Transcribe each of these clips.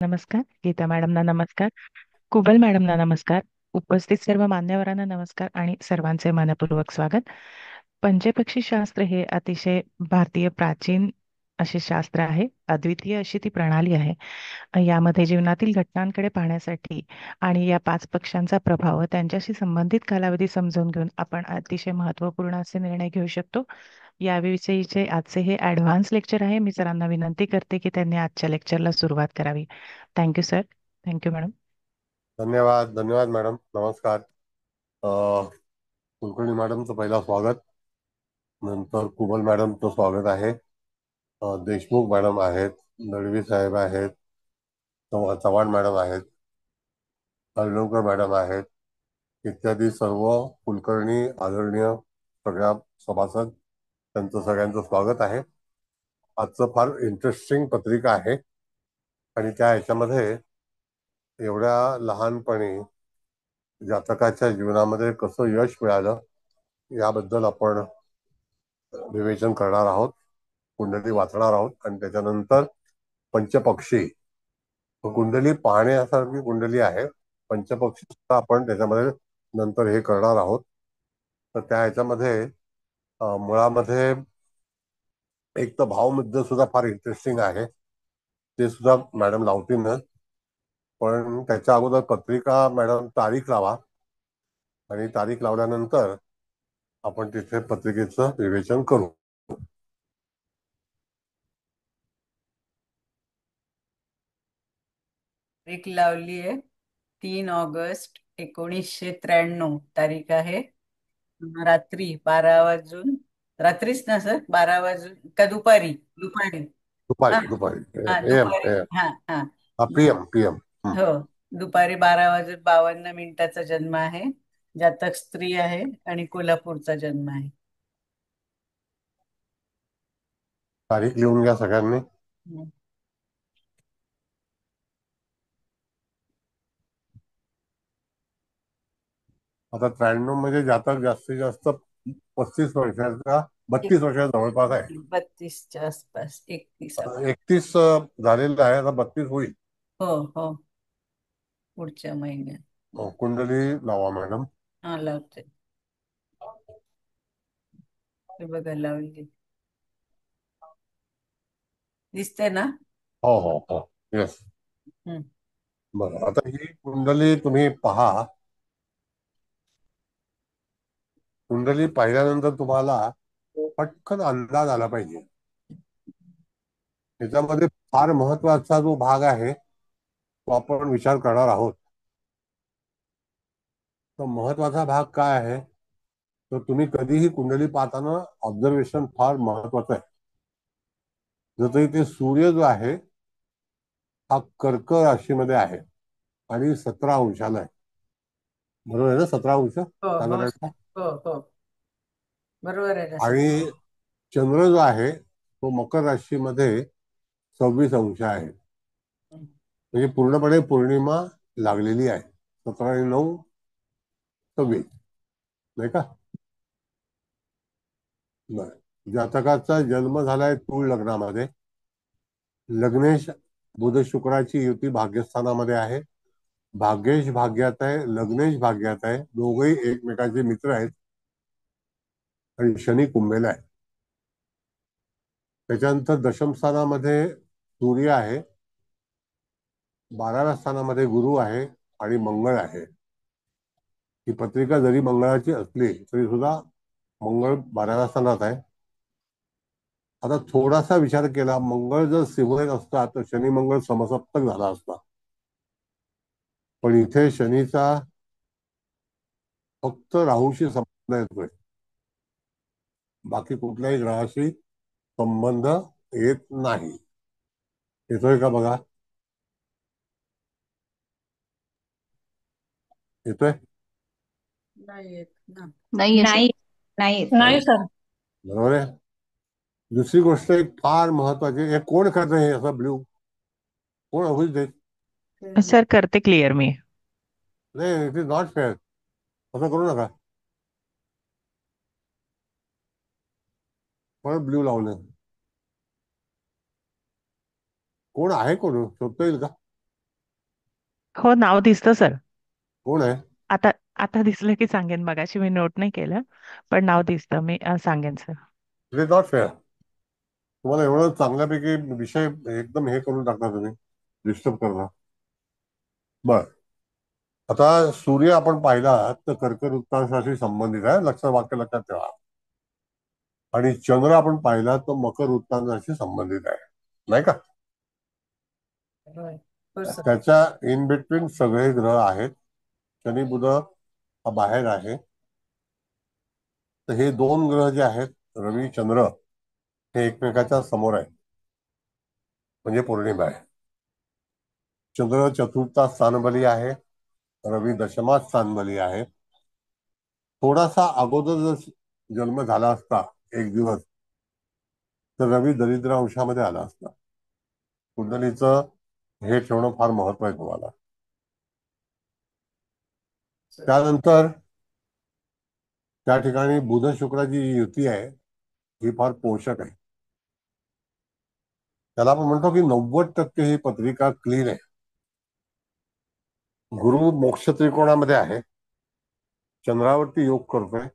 नमस्कार. गीता मॅडमना नमस्कार. कुबल मॅडमना नमस्कार. उपस्थित सर्व मान्यवरांना नमस्कार आणि सर्वांचे मनपूर्वक स्वागत. पंचपक्षी शास्त्र हे अतिशय भारतीय प्राचीन असे शास्त्र आहे. अद्वितीय अशी ती प्रणाली आहे. यामध्ये जीवनातील घटनांकडे पाहण्यासाठी आणि या पाच पक्षांचा प्रभाव व त्यांच्याशी संबंधित कालावधी समजून घेऊन आपण अतिशय महत्त्वपूर्ण असे निर्णय घेऊ शकतो. याविषयीचे आजचे हे ॲडव्हान्स लेक्चर आहे. मी सरांना विनंती करते की त्यांनी आजच्या लेक्चरला सुरुवात करावी. Thank you sir. Thank you madam. धन्यवाद धन्यवाद मॅडम. नमस्कार. कुलकर्णी मॅडमचं पहिला स्वागत. नंतर कुबल मॅडमचं स्वागत आहे. देशमुख मॅडम आहेत, दळवी साहेब आहेत, चव्हाण मॅडम आहेत, अर्णवकर मॅडम आहेत, इत्यादी सर्व कुलकर्णी आदरणीय सगळ्या सभासद, त्यांचं सगळ्यांचं स्वागत आहे. आजचं फार इंटरेस्टिंग पत्रिका आहे आणि त्या ह्याच्यामध्ये एवढ्या लहानपणी जातकाच्या जीवनामध्ये कसं यश मिळालं याबद्दल आपण विवेचन करणार आहोत, कुंडली वाचणार आहोत आणि त्याच्यानंतर पंचपक्षी कुंडली पाहण्यासारखी कुंडली आहे. पंचपक्षी सुद्धा आपण त्याच्यामध्ये नंतर हे करणार आहोत. तर त्या ह्याच्यामध्ये मुळामध्ये एक तर भावमुद्दे सुद्धा फार इंटरेस्टिंग आहे, ते सुद्धा मॅडम लावतीलच. पण त्याच्या अगोदर पत्रिका मॅडम तारीख लावा आणि तारीख लावल्यानंतर आपण तिथे पत्रिकेचं विवेचन करू. तारीख लावली आहे 3 ऑगस्ट 1993 तारीख आहे. रात्री 12 वाजून, रात्रीच ना सर, 12 वाजून का दुपारी? दुपारी. हा दुपारी दुपारी हा एम दुपारी. एम हा हा. PM PM. हो, दुपारी 12 वाजून 52 मिनिटाचा जन्म आहे. जातक स्त्री आहे आणि कोल्हापूरचा जन्म आहे. तारीख लिहून घ्या सगळ्यांनी. हम्म. आता 93 मध्ये जातक जास्तीत जास्त 35 वर्षाचा, 32 वर्षाच्या जवळपास आहे. 32च्या आसपास, 31. 31 झालेलं आहे, आता 32 होईल. हो हो, पुढच्या महिन्यात. कुंडली लावा मॅडम. हा, लावते. हे बघा, लावली. दिसते ना? हो हो हो, येस. हम्म. बरं, आता ही कुंडली तुम्ही पहा. कुंडली पाहिल्यानंतर तुम्हाला पटकन अंदाज आला पाहिजे. त्याच्यामध्ये फार महत्वाचा जो भाग आहे तो आपण विचार करणार आहोत. तो महत्वाचा भाग काय आहे, तर तुम्ही कधीही कुंडली पाहताना ऑब्झर्वेशन फार महत्वाचं आहे. जसं इथे सूर्य जो आहे हा कर्क राशीमध्ये आहे आणि 17 अंशाला आहे. बरोबर आहे ना? 17 अंश हो हो साधारण. हो हो, बरोबर आहे ना सर. आणि चंद्र जो आहे तो मकर राशीमध्ये 26 अंश आहे. म्हणजे पूर्णपणे पौर्णिमा लागलेली आहे. 17 आणि 9 26, नाही का? बरं, जातकाचा जन्म झालाय तूळ लग्नामध्ये. लग्नेश बुध शुक्राची युती भाग्यस्थानामध्ये आहे. भाग्येश भाग्यात आहे, लग्नेश भाग्यात आहे, दोघेही एकमेकांचे मित्र आहेत. आणि शनी कुंभेला आहे. त्याच्यानंतर दशम स्थानामध्ये सूर्य आहे, 12व्या स्थानामध्ये गुरु आहे आणि मंगळ आहे. ही पत्रिका जरी मंगळाची असली तरी सुद्धा मंगळ 12व्या स्थानात आहे. आता थोडासा विचार केला, मंगळ जर सिंहळीत असता तर शनी मंगळ समसप्तक झाला असता. पण इथे शनीचा फक्त राहूशी संबंध येतोय, बाकी कुठल्याही ग्रहाशी संबंध येत नाही. येतोय का बघा? येतोय? नाही येत ना. नाही नाही नाही नाही सर. बरोबर आहे. दुसरी गोष्ट एक फार महत्वाची, हे कोण करतं हे असं ब्ल्यू? कोण होईल ते? सर करते क्लिअर मी. नाही, इट इज नॉट फेअर. असं करू नका. परत ब्ल्यू लावलं. कोण आहे, कोण शोधता येईल का? हो, नाव दिसतं सर. कोण आहे? आता आता दिसलं की सांगेन. मगाशी मी नोट नाही केलं, पण नाव दिसतं. मी सांगेन sir. It is not fair. तुम्हाला एवढं चांगल्यापैकी विषय एकदम हे करून टाकणार तुम्ही, डिस्टर्ब करणार. बर, आता सूर्य आपण पाहिला तर कर्कवृत्तांशाशी संबंधित आहे, वाक्य लक्षात ठेवा. आणि चंद्र आपण पाहिला तर मकर वृत्तांशाशी संबंधित आहे, नाही का? होय. हो सर. त्याच्या इन बिटवीन सगळे ग्रह आहेत. शनी बुध हा बाहेर आहे. तर हे दोन ग्रह जे आहेत, रवी चंद्र, हे एकमेकाच्या समोर आहे, म्हणजे पौर्णिमा आहे. चंद्र चतुर्था स्थानबली आहे, रवी दशमात स्थानबली आहे. थोडासा अगोदर जर जन्म झाला असता एक दिवस, तर रवी दरिद्र अंशामध्ये आला असता. कुंडलीचं हे ठेवणं फार महत्व आहे तुम्हाला. त्यानंतर त्या ठिकाणी बुध शुक्राची जी युती आहे ही फार पोषक आहे. त्याला आपण म्हणतो की 90% ही पत्रिका क्लीन आहे. गुरु मोक्ष त्रिकोणामध्ये आहे, चंद्रावरती योग करतोय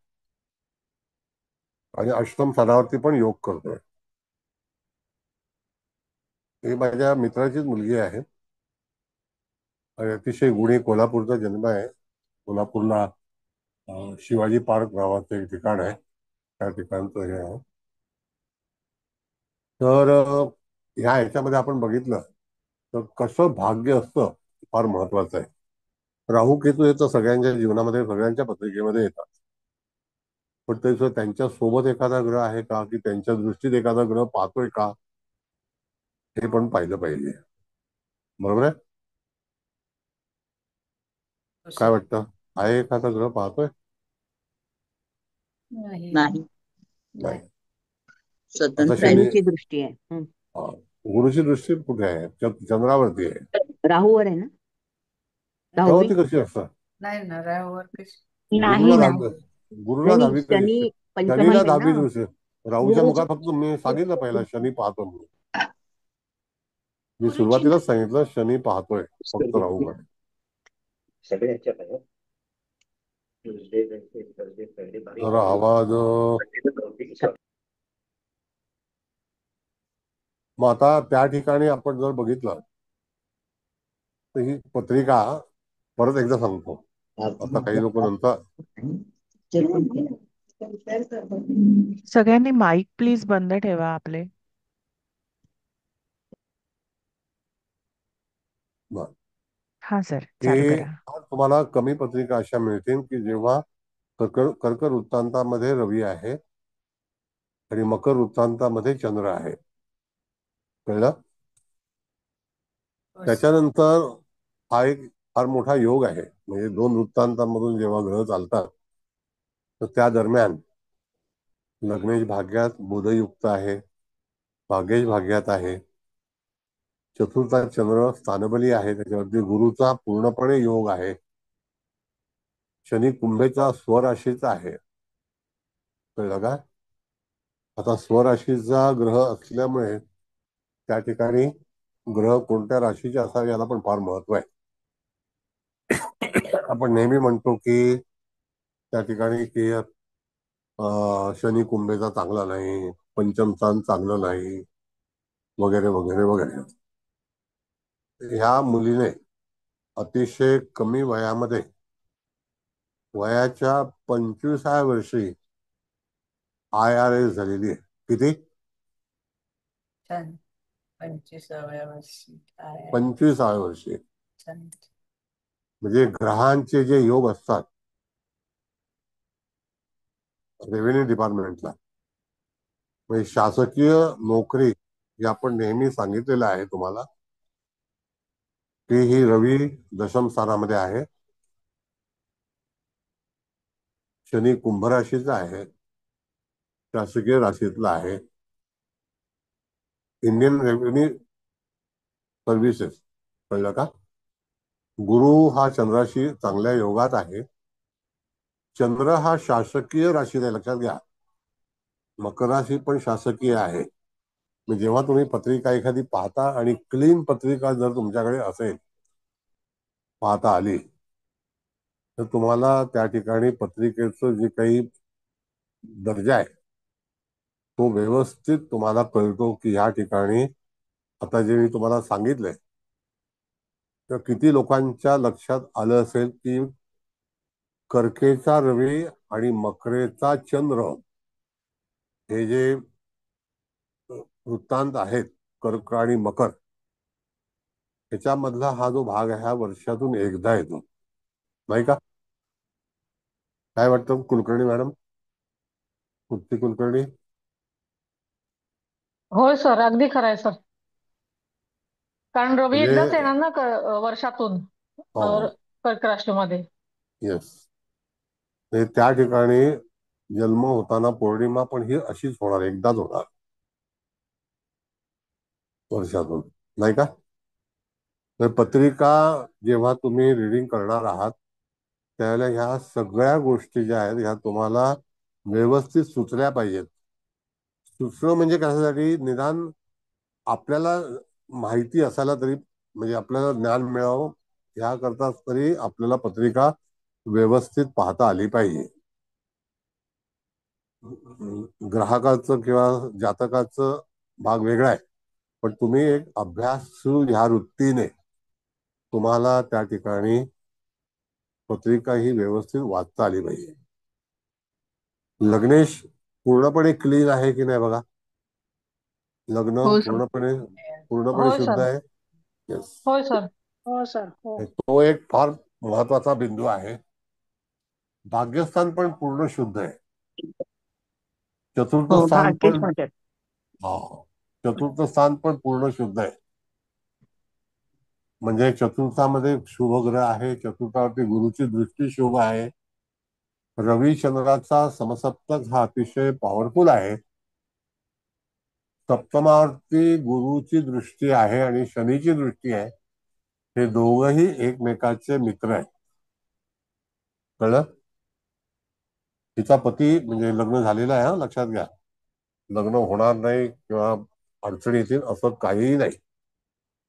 आणि अष्टम स्थानावरती पण योग करतोय. ही माझ्या मित्राचीच मुलगी आहे आणि अतिशय गुणी. कोल्हापूरचा जन्म आहे. कोल्हापूरला शिवाजी पार्क नावाचं एक ठिकाण आहे, त्या ठिकाणचं हे आहे. तर ह्या ह्याच्यामध्ये आपण बघितलं तर कसं भाग्य असतं फार महत्वाचं आहे. राहू केतू हे तर सगळ्यांच्या जीवनामध्ये, सगळ्यांच्या पत्रिकेमध्ये येतात. पण त्याचं त्यांच्या सोबत एखादा ग्रह आहे का, की त्यांच्या दृष्टीत एखादा ग्रह पाहतोय का, हे पण पाहिलं पाहिजे. बरोबर आहे? हो काय सर. वाटतं? आहे एखादा ग्रह पाहतोय? नाही. नाही, नाही. आता स्वतंत्र शनी, राहूची दृष्टी आहे. गुरुची दृष्टी कुठे आहे? चंद्रावरती आहे. राहूवर आहे ना, तेव्हा दहावी. ती कशी असतात? नाही ना, राहूवर कशी? नाही गुरुला ना, दहावी, गुरुला नाही दहावी कधी? शनी शनीला पंचमात आहे दहावी ना. दृष्टी. राहूच्या गुरुची मुखात फक्त मी सांगितलं पहिला शनी पाहतो म्हणून. मी गुरुची सुरुवातीलाच सांगितलं शनी पाहतोय फक्त राहूकडे. जरा आवाज. मग आता त्या ठिकाणी आपण जर बघितलं तर ही पत्रिका, परत एकदा सांगतो, आता काही लोक नंतर. सगळ्यांनी माईक प्लीज बंद ठेवा आपले. बरं. हा सर, चालू हे करा. तुम्हाला कमी पत्रिका अशा मिळतील की जेव्हा कर्क वृत्तांतामध्ये रवी आहे आणि मकर वृत्तांतामध्ये चंद्र आहे. कळलं? हो सर. त्याच्यानंतर हा एक फार मोठा योग आहे. म्हणजे दोन वृत्तांतामधून जेव्हा ग्रह चालतात तर त्या दरम्यान लग्नेश भाग्यात बुधयुक्त आहे, भाग्येश भाग्यात आहे, चतुर्था चंद्र स्थानबली आहे, त्याच्यावरती गुरुचा पूर्णपणे योग आहे, शनी कुंभेचा स्वराशीचा आहे. कळलं का? आता स्वराशीचा ग्रह असल्यामुळे त्या ठिकाणी ग्रह कोणत्या राशीचे असावे याला पण फार महत्व आहे. आपण नेहमी म्हणतो की त्या ठिकाणी की शनी कुंभेचा चांगला नाही, पंचम स्थान चांगलं नाही, वगैरे वगैरे वगैरे. ह्या मुलीने अतिशय कमी वयामध्ये, वयाच्या 25व्या वर्षी IRS झालेली आहे. किती? छान. 25व्या वर्षी काय? 25व्या वर्षी. छान. म्हणजे ग्रहांचे जे योग असतात रेव्हेन्यू डिपार्टमेंटला, म्हणजे शासकीय नोकरी, हे आपण नेहमी सांगितलेलं आहे तुम्हाला की ही रवी दशम स्थानामध्ये आहे, शनी कुंभ राशीचा आहे, शासकीय राशीतला आहे, इंडियन रेव्हेन्यू सर्व्हिसेस. कळलं का? गुरु हा चंद्राशी चांगल्या योगात आहे. चंद्र हा शासकीय राशीत आहे, लक्षात घ्या. मकर राशी पण शासकीय आहे. जेव्हा तुम्ही पत्रिका एखादी पाहता आणि क्लीन पत्रिका जर तुमच्याकडे असेल पाहता आली तर तुम्हाला त्या ठिकाणी पत्रिकेचं जे काही दर्जा आहे तो व्यवस्थित तुम्हाला कळतो की ह्या ठिकाणी आता जे मी तुम्हाला सांगितलंय तर किती लोकांच्या लक्षात आलं असेल की कर्केचा रवी आणि मकरेचा चंद्र हे जे वृत्तांत आहेत कर्क आणि मकर ह्याच्यामधला हा जो भाग आहे हा वर्षातून एकदा येतो नाही का? काय वाटतं कुलकर्णी मॅडम, तृप्ती कुलकर्णी? होय सर, अगदी खरं आहे सर. कारण रवी म्हणजे एकदाच येणार ना वर्षातून कर्क राशीमध्ये. येस, त्या ठिकाणी जन्म होताना पौर्णिमा पण ही अशीच होणार, एकदाच होणार वर्षातून, नाही का? तर पत्रिका जेव्हा तुम्ही रिडिंग करणार आहात त्यावेळेला ह्या सगळ्या गोष्टी ज्या आहेत ह्या तुम्हाला व्यवस्थित सुचल्या पाहिजेत. सुचणं म्हणजे कशासाठी? निदान आपल्याला माहिती असायला तरी, म्हणजे आपल्याला ज्ञान मिळावं याकरता तरी आपल्याला पत्रिका व्यवस्थित पाहता आली पाहिजे. ग्राहकाचं किंवा जातकाचं भाग वेगळा आहे, पण तुम्ही एक अभ्यासू ह्या वृत्तीने तुम्हाला त्या ठिकाणी पत्रिका ही व्यवस्थित वाचता आली पाहिजे. लग्नेश पूर्णपणे क्लीन आहे की नाही बघा. लग्न हो सर. पूर्णपणे पूर्णपणे होय शुद्ध सर. आहे. येस, होय सर. हो सर. हो. तो एक फार महत्वाचा बिंदू आहे. भाग्यस्थान पण पूर्ण शुद्ध आहे. चतुर्थ हो, स्थान भाग्यच पण, म्हणतात. हा, चतुर्थ स्थान पण पूर्ण शुद्ध आहे. म्हणजे चतुर्थामध्ये शुभ ग्रह आहे, चतुर्थावरती गुरुची दृष्टी शुभ आहे. रवी चंद्राचा समसप्तक हा अतिशय पॉवरफुल आहे. सप्तमावरती गुरुची दृष्टी आहे आणि शनीची दृष्टी आहे. हे दोघही एकमेकाचे मित्र आहेत. कळलं? तिचा पती म्हणजे लग्न झालेलं आहे, हा लक्षात घ्या. लग्न होणार नाही किंवा अडचणी येतील असं काहीही नाही.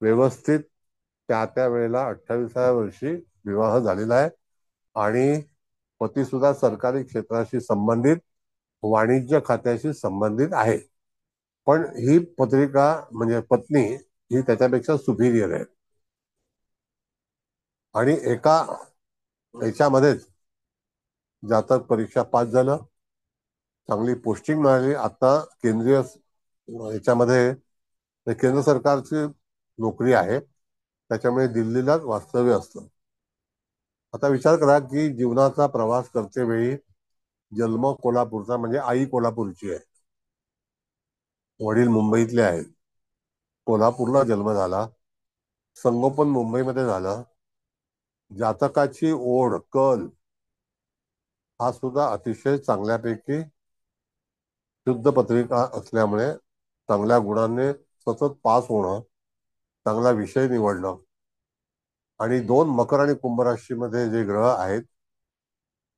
व्यवस्थित त्या त्या वेळेला 28व्या वर्षी विवाह झालेला आहे आणि पती सुद्धा सरकारी क्षेत्राशी संबंधित, वाणिज्य खात्याशी संबंधित आहे. पण ही पत्रिका म्हणजे पत्नी ही त्याच्यापेक्षा सुपिरियर आहे. आणि एका याच्यामध्येच जातक परीक्षा पास झालं, चांगली पोस्टिंग मिळाली. आता केंद्रीय याच्यामध्ये केंद्र सरकारची नोकरी आहे, त्याच्यामुळे दिल्लीलाच वास्तव्य असतं. आता विचार करा की जीवनाचा प्रवास करते वेळी जन्म कोल्हापूरचा, म्हणजे आई कोल्हापूरची आहे, वडील मुंबईतले आहेत, कोल्हापूरला जन्म झाला, संगोपन मुंबईमध्ये झालं. जातकाची ओढ कल हा सुद्धा अतिशय चांगल्यापैकी शुद्ध पत्रिका असल्यामुळे चांगल्या गुणांनी सतत पास होणं, चांगला विषय निवडणं. आणि 2 मकर आणि कुंभ राशीमध्ये जे ग्रह आहेत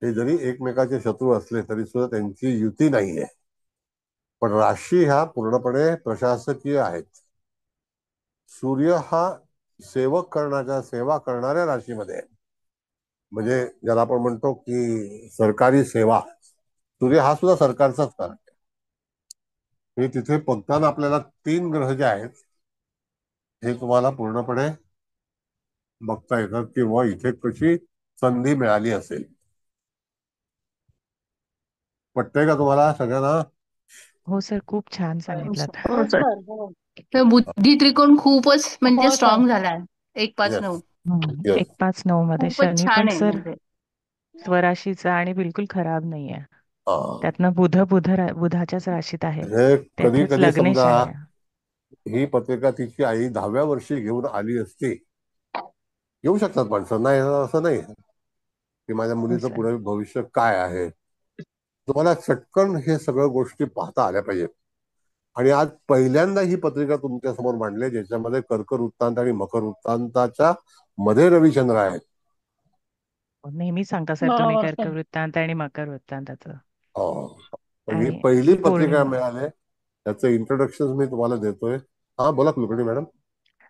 ते जरी एकमेकाचे शत्रू असले तरी सुद्धा त्यांची युती नाहीये. पण राशी ह्या पूर्णपणे प्रशासकीय आहेत. सूर्य हा सेवा करणाऱ्या राशीमध्ये आहे. म्हणजे ज्याला आपण म्हणतो की सरकारी सेवा, सूर्य हा सुद्धा सरकारचाच कारक आहे. हे तिथे बघताना आपल्याला 3 ग्रह जे आहेत हे तुम्हाला पूर्णपणे बघता येतात किंवा इथे कशी संधी मिळाली असेल. पटतंय का तुम्हाला सगळ्यांना? हो सर, खूप छान हो सांगितलं. सर. हो होय सर. सर. हो. तर बुद्धी त्रिकोण खूपच म्हणजे होय सर. स्ट्रॉंग झालाय. 1-5-9 येस, येस. 1-5-9 मध्ये खूपच शनी पण छान आहे सर म्हणजे. स्वराशीचा आणि बिलकुल खराब नाहीये. हा. त्यातनं बुधाच्याच राशीत आहे. हे कधी तेथेच कधी लग्नेश समजा शनी आहे. ही पत्रिका तिची आई 10व्या वर्षी घेऊन आली असती. येऊ शकतात माणसं, नाही असं नाही की माझ्या हो मुलीचं सर. पुढे भविष्य काय आहे. तुम्हाला चटकन हे सगळं गोष्टी पाहता आल्या पाहिजेत. आणि आज पहिल्यांदा ही पत्रिका तुमच्या समोर मांडली ज्याच्यामध्ये कर्क वृत्तांत आणि मकर वृत्तांताच्या मध्ये रविचंद्र आहेत. नेहमी सांगता सर तुम्ही बरोबर कर्क सर. वृत्तांत आणि मकर वृत्तांताचं. पण ही आणि पहिली पत्रिका पौर्णिमा. मिळाली, त्याचं इंट्रोडक्शन मी तुम्हाला देतोय. हा बोला कुलकर्णी मॅडम.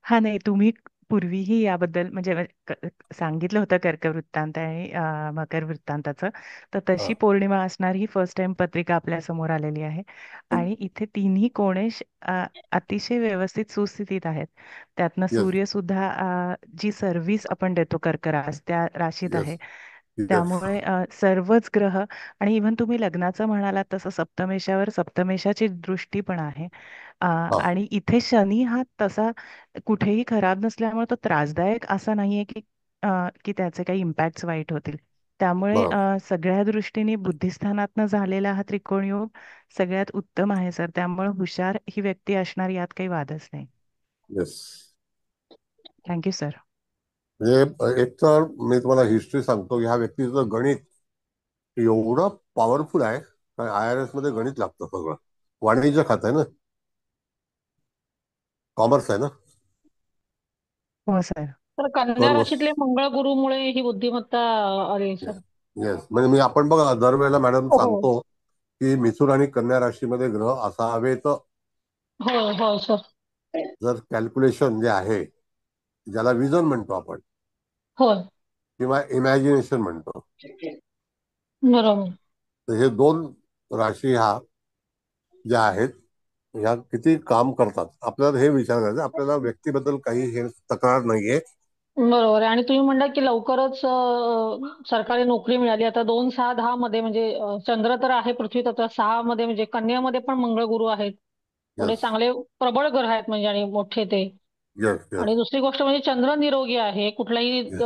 हा नाही, तुम्ही पूर्वीही याबद्दल म्हणजे सांगितलं होतं कर्क वृत्तांत आणि मकर वृत्तांताचं. तर तशी हा. पौर्णिमा असणार ही फर्स्ट टाइम पत्रिका आपल्या समोर आलेली आहे. आणि इथे तिन्ही कोणेश अतिशय व्यवस्थित सुस्थितीत आहेत. त्यातनं येस, सूर्य सुद्धा जी सर्व्हिस आपण देतो कर्क त्या राशीत येस, आहे. येस. त्यामुळे सर्वच ग्रह आणि इव्हन तुम्ही लग्नाचं म्हणालात तसं सप्तमेशावर सप्तमेशाची दृष्टी पण आहे. हा. आणि इथे शनी हा तसा कुठेही खराब नसल्यामुळे तो त्रासदायक असा नाहीये की त्याचे काही इम्पॅक्ट्स वाईट होतील. त्यामुळे बरोबर. सगळ्या दृष्टीने बुद्धिस्थानातनं झालेला हा त्रिकोण योग सगळ्यात उत्तम आहे सर. त्यामुळे हुशार ही व्यक्ती असणार यात काही वादच नाही. येस. Thank you sir. म्हणजे एक तर मी तुम्हाला हिस्ट्री सांगतो, ह्या व्यक्तीचं गणित एवढं पॉवरफुल आहे. IRS मध्ये गणित लागतं सगळं. वाणिज्य खातं आहे ना, कॉमर्स आहे ना. हो सर. तर कन्या बरोबर. राशीतले मंगळ गुरुमुळे ही बुद्धिमत्ता आली सर. येस, म्हणजे मी आपण बघा दरवेळेला मॅडम हो सांगतो की मिथुन आणि कन्या राशीमध्ये ग्रह असावेत. हो हो सर. जर कॅल्क्युलेशन जे आहे, ज्याला विजन म्हणतो आपण होय. किंवा इमॅजिनेशन म्हणतो, बरोबर. तर हे दोन राशी ह्या ज्या आहेत ह्या किती काम करतात आपल्याला हे विचार करायचं. आपल्याला व्यक्तीबद्दल काही हे तक्रार नाहीये. बरोबर आहे. आणि तुम्ही म्हणता की लवकरच सरकारी नोकरी मिळाली. आता 2-6-10 मध्ये म्हणजे चंद्र तर आहे पृथ्वी तत्वात, 6 मध्ये म्हणजे कन्यामध्ये पण मंगळ गुरु आहेत. थोडे येस, चांगले प्रबळ ग्रह आहेत म्हणजे आणि मोठे ते. येस, येस, आणि दुसरी गोष्ट म्हणजे चंद्र निरोगी आहे. कुठल्याही येस,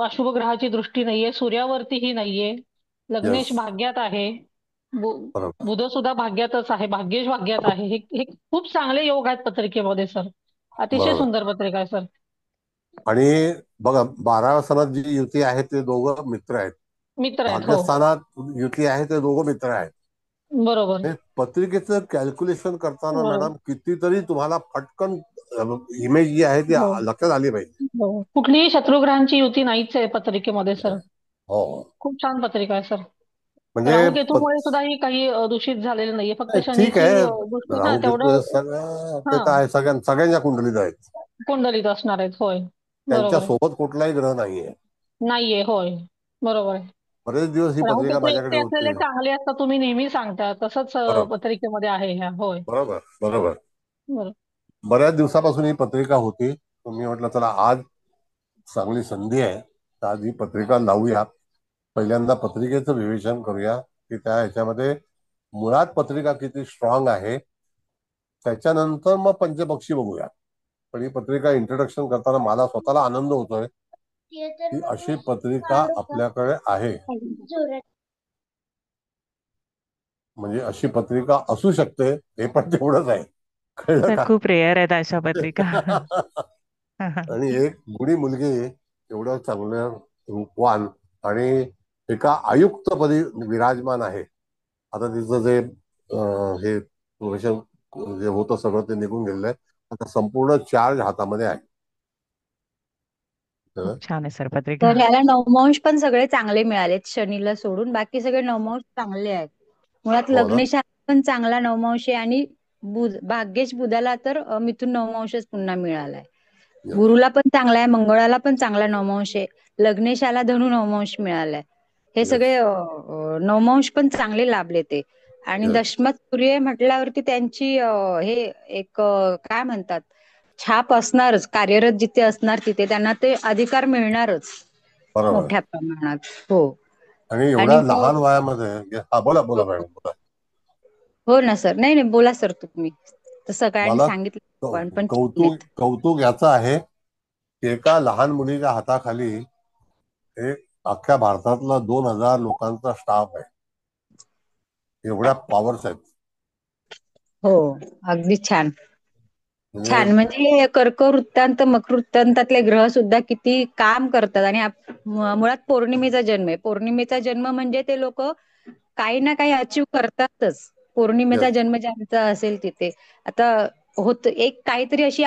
अशुभ ग्रहाची दृष्टी नाहीये. सूर्यावरतीही नाहीये. येस. लग्नेश भाग्यात आहे. बु- बरोबर. बुध सुद्धा भाग्यातच आहे. भाग्येश भाग्यात आहे. हे हे खूप चांगले योग आहेत पत्रिकेमध्ये सर. अतिशय बरोबर. सुंदर पत्रिका आहे सर. आणि बघा 12व्या स्थानात जी युती आहे ते दोघं मित्र आहेत. मित्र आहेत. हो. भाग्यस्थानात युती आहे ते दोघं मित्र आहेत. बरोबर. हे पत्रिकेचं कॅल्क्युलेशन करताना बरोबर. मॅडम कितीतरी तुम्हाला फटकन इमेज जी आहे ती हो. लक्षात आली पाहिजे. हो. कुठलीही शत्रुग्रहांची युती नाहीच आहे पत्रिकेमध्ये सर. हो. खूप छान पत्रिका आहे सर. म्हणजे राहू केतूमुळे सुद्धा ही काही दूषित झालेलं नाहीये. फक्त ठीक शनीची आहे. दृष्टी ना राहू केतू तेवढं. सगळं ते हा. तर आहे, सगळ्यांच्या कुंडलीत आहेत. कुंडलीत असणार आहेत. होय. त्यांच्या बरोबर आहे. सोबत कुठलाही ग्रह नाहीये. नाहीये. होय. बरोबर आहे. बरेच दिवस ही राहू पत्रिका केतू माझ्याकडे एकटे होती. असलेले चांगले असतात तुम्ही नेहमी सांगता. तसंच बरोबर, पत्रिकेमध्ये आहे ह्या. होय. बरोबर, बरोबर. बरोबर. बऱ्याच दिवसापासून ही पत्रिका होती, तर मी म्हटलं चला आज चांगली संधी आहे, तर आज ही पत्रिका लावूया. पहिल्यांदा पत्रिकेचं विवेचन करूया की त्या ह्याच्यामध्ये मुळात पत्रिका किती स्ट्रॉंग आहे. त्याच्यानंतर मग पंचपक्षी बघूया. पण ही पत्रिका इंट्रोडक्शन करताना मला स्वतःला आनंद होतोय की अशी पत्रिका आपल्याकडे आहे. म्हणजे अशी पत्रिका असू शकते हे पण तेवढंच आहे. कळलं सर का? खूप रेअर आहेत अशा पत्रिका. आणि एक गुणी मुलगी एवढं चांगलं रूपवान आणि एका आयुक्तपदी विराजमान आहे. आता तिचं जे हे प्रोफेशन जे होतं सगळं ते निघून गेलेलं आहे. आता संपूर्ण चार्ज हातामध्ये आहे. खूप तर छान आहे सर पत्रिका. तर ह्याला नवमांश पण सगळे चांगले मिळालेत शनीला सोडून बाकी सगळे नवमांश चांगले आहेत. मुळात हो ना. लग्नेश पण चांगला नवमांश आहे आणि भाग्येश बुधाला तर मिथुन नवमांशच पुन्हा मिळालाय. गुरुला पण चांगला आहे, मंगळाला पण चांगला नवमांश आहे, लग्नेशाला धनु नवमांश मिळालाय. हे येस, सगळे नवमांश पण चांगले लाभले ते. आणि येस. दशमत सूर्य म्हटल्यावरती त्यांची हे एक काय म्हणतात छाप असणारच. कार्यरत जिथे असणार तिथे त्यांना ते अधिकार मिळणारच बरोबर. मोठ्या प्रमाणात. हो. आणि आणि एवढ्या लहान वयामध्ये हा बोला बोला मॅडम बोला. हो ना सर. नाही नाही बोला सर तुम्ही. तसं काय मला सांगितलं पण कौतुक केलेत. कौतुक याचं आहे की एका लहान मुलीच्या हाताखाली एक अख्ख्या भारतातला 2000 लोकांचा स्टाफ आहे. एवढ्या पॉवर्स आहेत. हो. अगदी छान. म्हणजे छान. म्हणजे कर्क वृत्तांत मकर वृत्तांतातले ग्रह सुद्धा किती काम करतात. आणि मुळात पौर्णिमेचा जन्म आहे. पौर्णिमेचा जन्म म्हणजे ते लोक काही ना काही अचीव करतातच. पौर्णिमेचा येस, जन्म ज्यांचा असेल तिथे आता होत एक काहीतरी अशी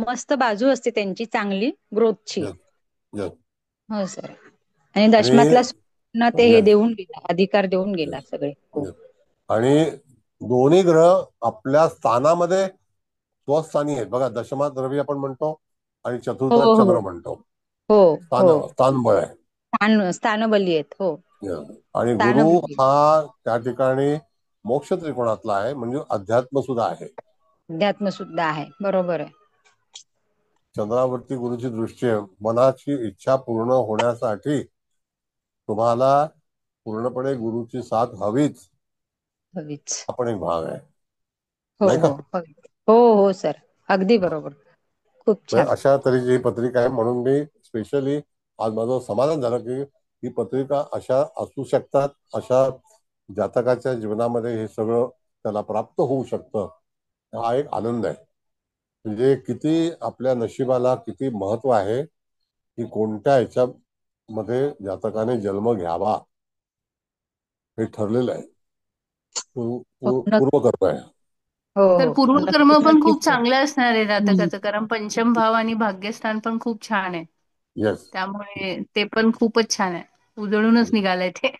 मस्त बाजू असते त्यांची चांगली ग्रोथची. Yes, yes. हो सर. आणि आणि दशमातला ना ते हे येस, देऊन गेला, अधिकार देऊन गेला येस, सगळे. हो. येस. आणि दोन्ही ग्रह आपल्या स्थानामध्ये स्वस्थानी आहेत. बघा दशमात रवी आपण म्हणतो आणि हो चतुर्थात हो चंद्र म्हणतो. हो हो. स्थानबळ आहे. स्थानबली आहेत. हो, Yeah. आणि गुरु स्थानबली. हा त्या ठिकाणी मोक्ष त्रिकोणातला आहे, म्हणजे अध्यात्म सुद्धा आहे. अध्यात्म सुद्धा आहे, बरोबर आहे. चंद्रावरती गुरुची दृष्टी आहे. मनाची इच्छा पूर्ण होण्यासाठी तुम्हाला पूर्णपणे गुरुची साथ हवीच, हवीच. हा पण एक भाग आहे, हो नाही का? हो हवी. हो हो सर, अगदी बरोबर. खूप छान. अशा तऱ्हेची ही पत्रिका आहे, म्हणून मी स्पेशली आज माझं समाधान झालं की ही पत्रिका अशा असू शकतात, अशा जातकाच्या जीवनामध्ये हे सगळं त्याला प्राप्त होऊ शकतं. हा एक आनंद आहे. म्हणजे किती आपल्या नशिबाला किती महत्व आहे की कोणत्या ह्याच्यामध्ये जातकाने जन्म घ्यावा हे ठरलेलं आहे. हो नक्की. पूर्वकर्म आहे. हो तर हो पूर्वकर्म नक्कीच पण खूप नक्कीच सर. चांगलं असणार आहे जातकाचं, कारण पंचम भाव आणि भाग्यस्थान पण खूप छान आहे. येस. त्यामुळे ते पण खूपच छान आहे. उजळूनच निघालंय ते.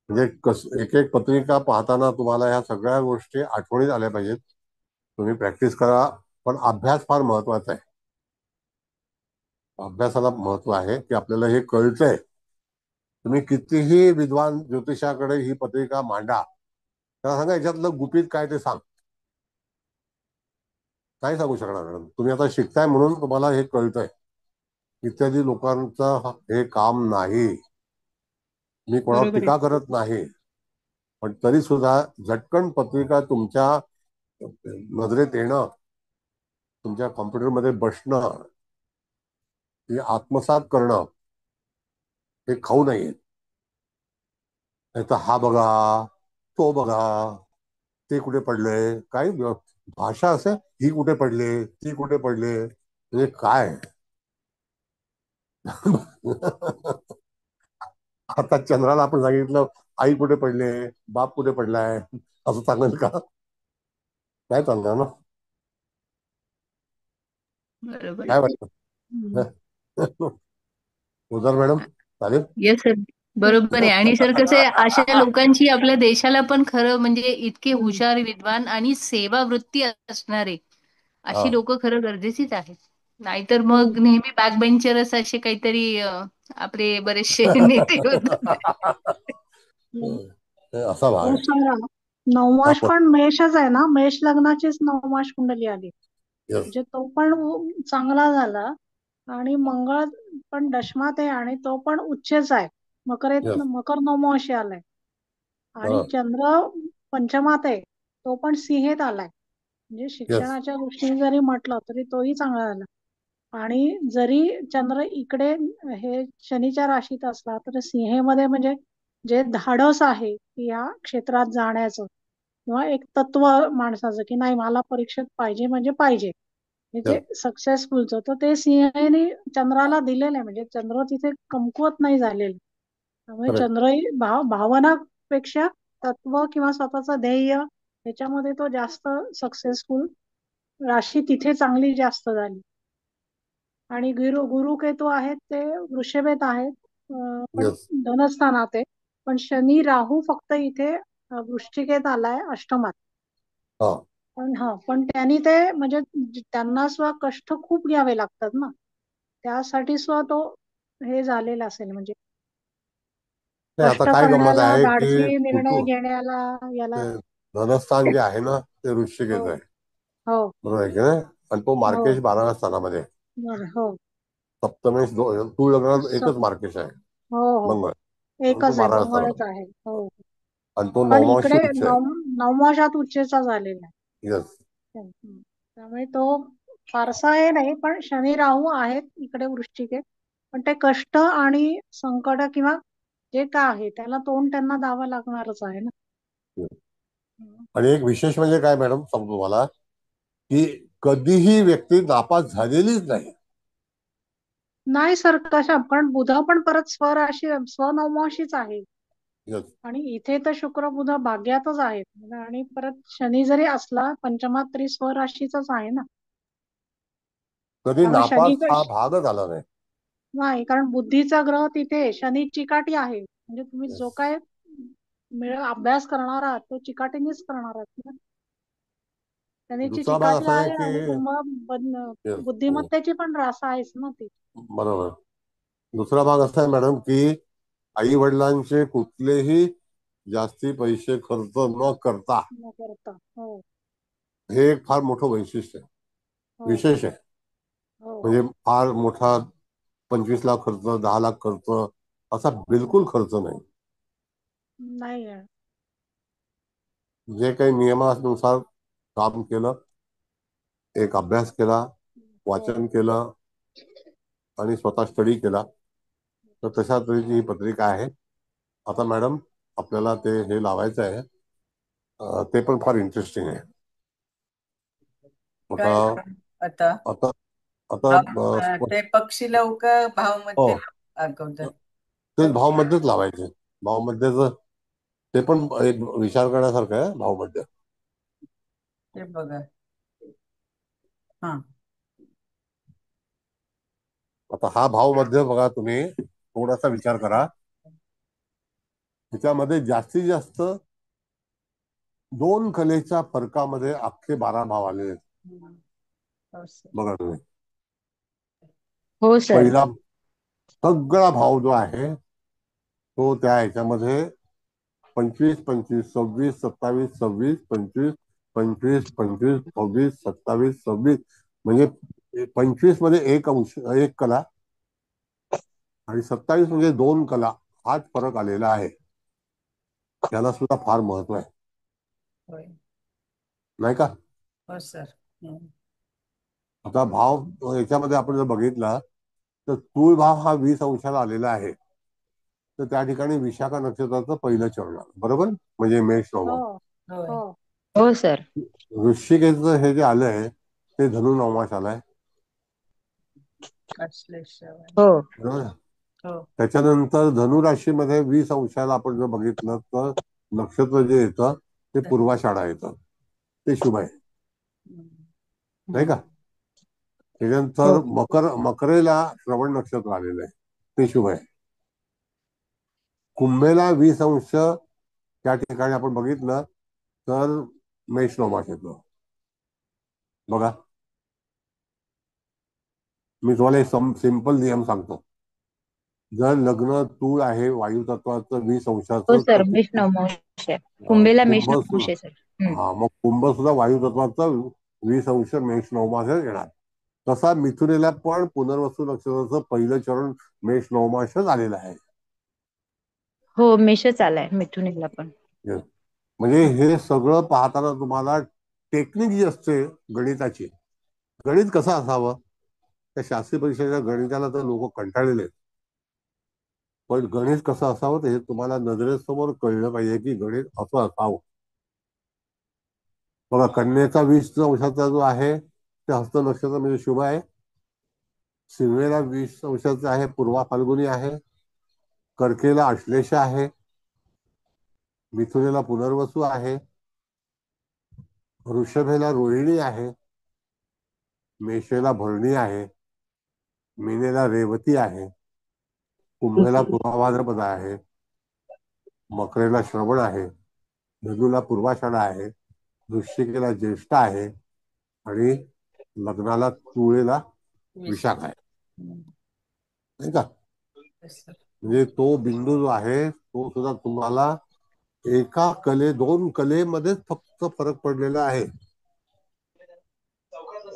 म्हणजे एक एक पत्रिका पाहताना तुम्हाला ह्या सगळ्या गोष्टी आठवणीत आल्या पाहिजेत. तुम्ही प्रॅक्टिस करा, पण अभ्यास फार महत्वाचा आहे. अभ्यासाला महत्व आहे की आपल्याला हे कळतंय. तुम्ही कितीही विद्वान ज्योतिषाकडे ही पत्रिका मांडा, त्याला सांगा याच्यातलं गुपित काय ते सांग, नाही सांगू शकणार. मॅडम तुम्ही आता शिकताय म्हणून तुम्हाला हे कळतंय. इत्यादी लोकांचं हे काम नाही. मी कोणावर बरोबर आहे. टीका करत नाही, पण तरी सुद्धा झटकन पत्रिका तुमच्या नजरेत येणं, तुमच्या कॉम्प्युटरमध्ये बसणं, ती आत्मसात करणं हे खाऊ नये. नाही तर हा बघा, तो बघा, ते कुठे पडले, काही भाषा असे, ही कुठे पडले, ती कुठे पडले, म्हणजे काय? आता चंद्राला आपण सांगितलं आई कुठे पडले, बाप कुठे पडलाय, असं सांगेल का? काय चालणार ना. बरोबर काय आहे. वाटतं? उदर मॅडम, चालेल. येस सर, बरोबर आहे. आणि सर कसं आहे, अशा लोकांची आपल्या देशाला पण खरं म्हणजे इतके हुशार, विद्वान आणि सेवा वृत्ती असणारे हा. अशी लोक खरं गरजेचीच आहेत. नाहीतर मग नेहमी बॅक बेंचरच असे काहीतरी आपले बरेचसे नेते होतात. असा भाग हो आहे. सांगा. हा नवमास पण पण मेषच आहे ना, मेष लग्नाचीच नवमास कुंडली आली. येस. म्हणजे तो पण चांगला झाला आणि मंगळ पण दशमात आहे आणि तो पण उच्चच आहे. येस. मकर नवमाशी आलाय आणि हा. चंद्र पंचमात आहे, तो पण सिंहेत आलाय. म्हणजे येस. शिक्षणाच्या दृष्टीने जरी म्हटलं तरी तोही चांगला झाला. आणि जरी चंद्र इकडे हे शनीच्या राशीत असला तर सिंहेमध्ये म्हणजे जे धाडस आहे की या क्षेत्रात जाण्याचं किंवा एक तत्व माणसाचं की नाही मला परीक्षेत पाहिजे म्हणजे पाहिजे, हे जे येस. सक्सेसफुलचं, तर ते सिंहाने चंद्राला दिलेलं आहे. म्हणजे चंद्र तिथे कमकुवत नाही झालेलं. त्यामुळे करेक्ट. चंद्रही भावनापेक्षा तत्व किंवा स्वतःचं ध्येय ह्याच्यामध्ये तो जास्त सक्सेसफुल, राशी तिथे चांगली जास्त झाली. आणि गुरु केतू आहेत ते वृषभेत आहेत, पण येस. धनस्थानात आहे. पण शनी राहू फक्त इथे वृश्चिकेत आलाय अष्टमात. हा. पण त्यांनी ते म्हणजे त्यांना कष्ट खूप घ्यावे लागतात ना, त्यासाठी तो हे झालेला असेल. म्हणजे नाही, आता कष्ट काय गंमत करण्याला, आहे की धाडसी निर्णय घेण्याला, याला. ते धनस्थान जे आहे ना ते हो वृश्चिकेच आहे, हो बरोबर आहे की नाही? आणि तो हो मार्केश 12व्या स्थानामध्ये आहे. हो सप्तमेश तूळ लग्नात स- एकच मार्केश आहे, हो हो मंगळ, तो एकच आहे, 12व्या मंगळच स्थानात आहे. हो. आणि तो पण नवमांशी इकडे उच्च आहे. नवमाशात उच्चेचा झालेला येस. आहे. त्यामुळे तो फारसा हे नाही. पण शनी राहू आहेत इकडे वृश्चिकेत, पण ते कष्ट आणि संकट किंवा जे काय आहे त्याला तोंड त्यांना द्यावं लागणारच आहे ना. आणि एक विशेष म्हणजे काय मॅडम सांगतो तुम्हाला, की कधीही व्यक्ती नापास झालेलीच नाही. नाही सर, कशा पण बुध पण परत स्वराशी स्वनवमाशीच आहे. येस. आणि इथे तर शुक्र बुध भाग्यातच आहेत आणि परत शनी जरी असला पंचमात तरी स्वराशीचाच आहे ना. कधी त्यामुळे शनी नापास हा भागच आला नाही. नाही, कारण बुद्धीचा ग्रह तिथे शनी चिकाटी आहे. म्हणजे तुम्ही जो येस. काय अभ्यास करणार आहात तो चिकाटीनेच करणार आहात ना. शनीची दुसरा भाग चिकाटी असा आहे आहे आणि की Yes, बुद्धिमत्तेची पण रास आहेच ना ती. बरोबर. दुसरा भाग असा आहे मॅडम की आई वडिलांचे कुठलेही जास्ती पैसे खर्च न करता, न करता. हो हे एक फार मोठं वैशिष्ट्य आहे, हो विशेष आहे. हो. म्हणजे फार मोठा 25 लाख खर्च, 10 लाख खर्च असा बिलकुल खर्च नाही. नाही आहे. जे काही नियमानुसार काम केलं, एक अभ्यास केला, हो वाचन केलं आणि स्वतः स्टडी केला, तर तशा तऱ्हेची ही पत्रिका आहे. आता मॅडम आपल्याला ते हे लावायचं आहे. ते पण फार इंटरेस्टिंग आहे. आता काय आता आता आता ते पक्षी लवका हो, भावमध्ये अगोदर तेच भावमध्येच लावायचे. भावमध्येच ते पण एक विचार करण्यासारखं आहे भावमध्ये. ते बघा. हा आता हा भावमध्ये बघा, तुम्ही थोडासा विचार करा. त्याच्यामध्ये जास्तीत जास्त 2 कलेच्या फरकामध्ये अख्खे 12 भाव आलेले आहेत. हो सर. बघा तुम्ही, हो सर. पहिला सगळा भाव जो आहे तो त्या ह्याच्यामध्ये 25, 25, 26, 27, 26, 25, 25, 25, 26, 27, 26, म्हणजे 25 मध्ये एक कला आणि 27 म्हणजे 2 कला, हाच फरक आलेला आहे. त्याला सुद्धा फार महत्व आहे, होय. नाही का? हो सर. आता भाव याच्यामध्ये आपण जर बघितला तर तूळ भाव हा 20 अंशाला आलेला आहे. तर त्या ठिकाणी विशाखा नक्षत्राचं पहिलं चरण आलं, बरोबर, म्हणजे मेष हो नवमा. होय. हो हो सर. वृश्चिकेचं हे जे आलंय ते धनु नवमास आलाय, अश्लेष श्रवण. हो बरोबर. हो त्याच्यानंतर धनु राशीमध्ये 20 अंशाला आपण जर बघितलं तर नक्षत्र जे येतं ते पूर्वाषाढा येतं, ते शुभ आहे, नाही का? हो त्याच्यानंतर मकरेला श्रवण नक्षत्र आलेलं आहे, ते शुभ आहे. कुंभेला 20 अंश त्या ठिकाणी आपण बघितलं तर मेष नवमास येतो. बघा, मी तुम्हाला एक सिंपल नियम सांगतो. जर लग्न तूळ आहे वायू तत्वाचं 20 हो अंशाचं, तर सर. मेष नवमांश आहे. कुंभेला मेष कुंभ नवमांश आहे सर. मग कुंभ सुद्धा वायू तत्वाचं 20 अंश मेष नवमास येणार. तसा मिथुनेला पण पुनर्वसू नक्षत्राचं पहिलं चरण मेष नवमासच आलेलं आहे. हो मेषच आलाय मिथुनीला पण. Yes. म्हणजे हे सगळं पाहताना तुम्हाला टेक्निक जी असते गणिताची, गणित कसं असावं, त्या शास्त्रीय परीक्षेच्या गणिताला तर लोक कंटाळलेले आहेत, पण गणित कसं असावं ते तुम्हाला नजरेसमोर कळलं पाहिजे की गणित असं असावं. बघा, कन्येचा 20 अंशाचा जो आहे ते हस्त नक्षत्र म्हणजे शुभ आहे. सिंहेला 20 अंशाचा आहे, पूर्वा फाल्गुनी आहे. कर्केला आश्लेष आहे. मिथुनेला पुनर्वसू आहे. वृषभेला रोहिणी आहे. मेषेला भरणी आहे. मीनेला रेवती आहे. कुंभेला पूर्वाभाद्रपद आहे. मकरेला श्रवण आहे. धनुला पूर्वाषाढा आहे. वृश्चिकेला ज्येष्ठ आहे आणि लग्नाला तुळेला विशाख आहे, नाही का? म्हणजे तो बिंदू जो आहे तो सुद्धा तुम्हाला एका कले 2 कलेमध्येच फक्त फरक पडलेला आहे.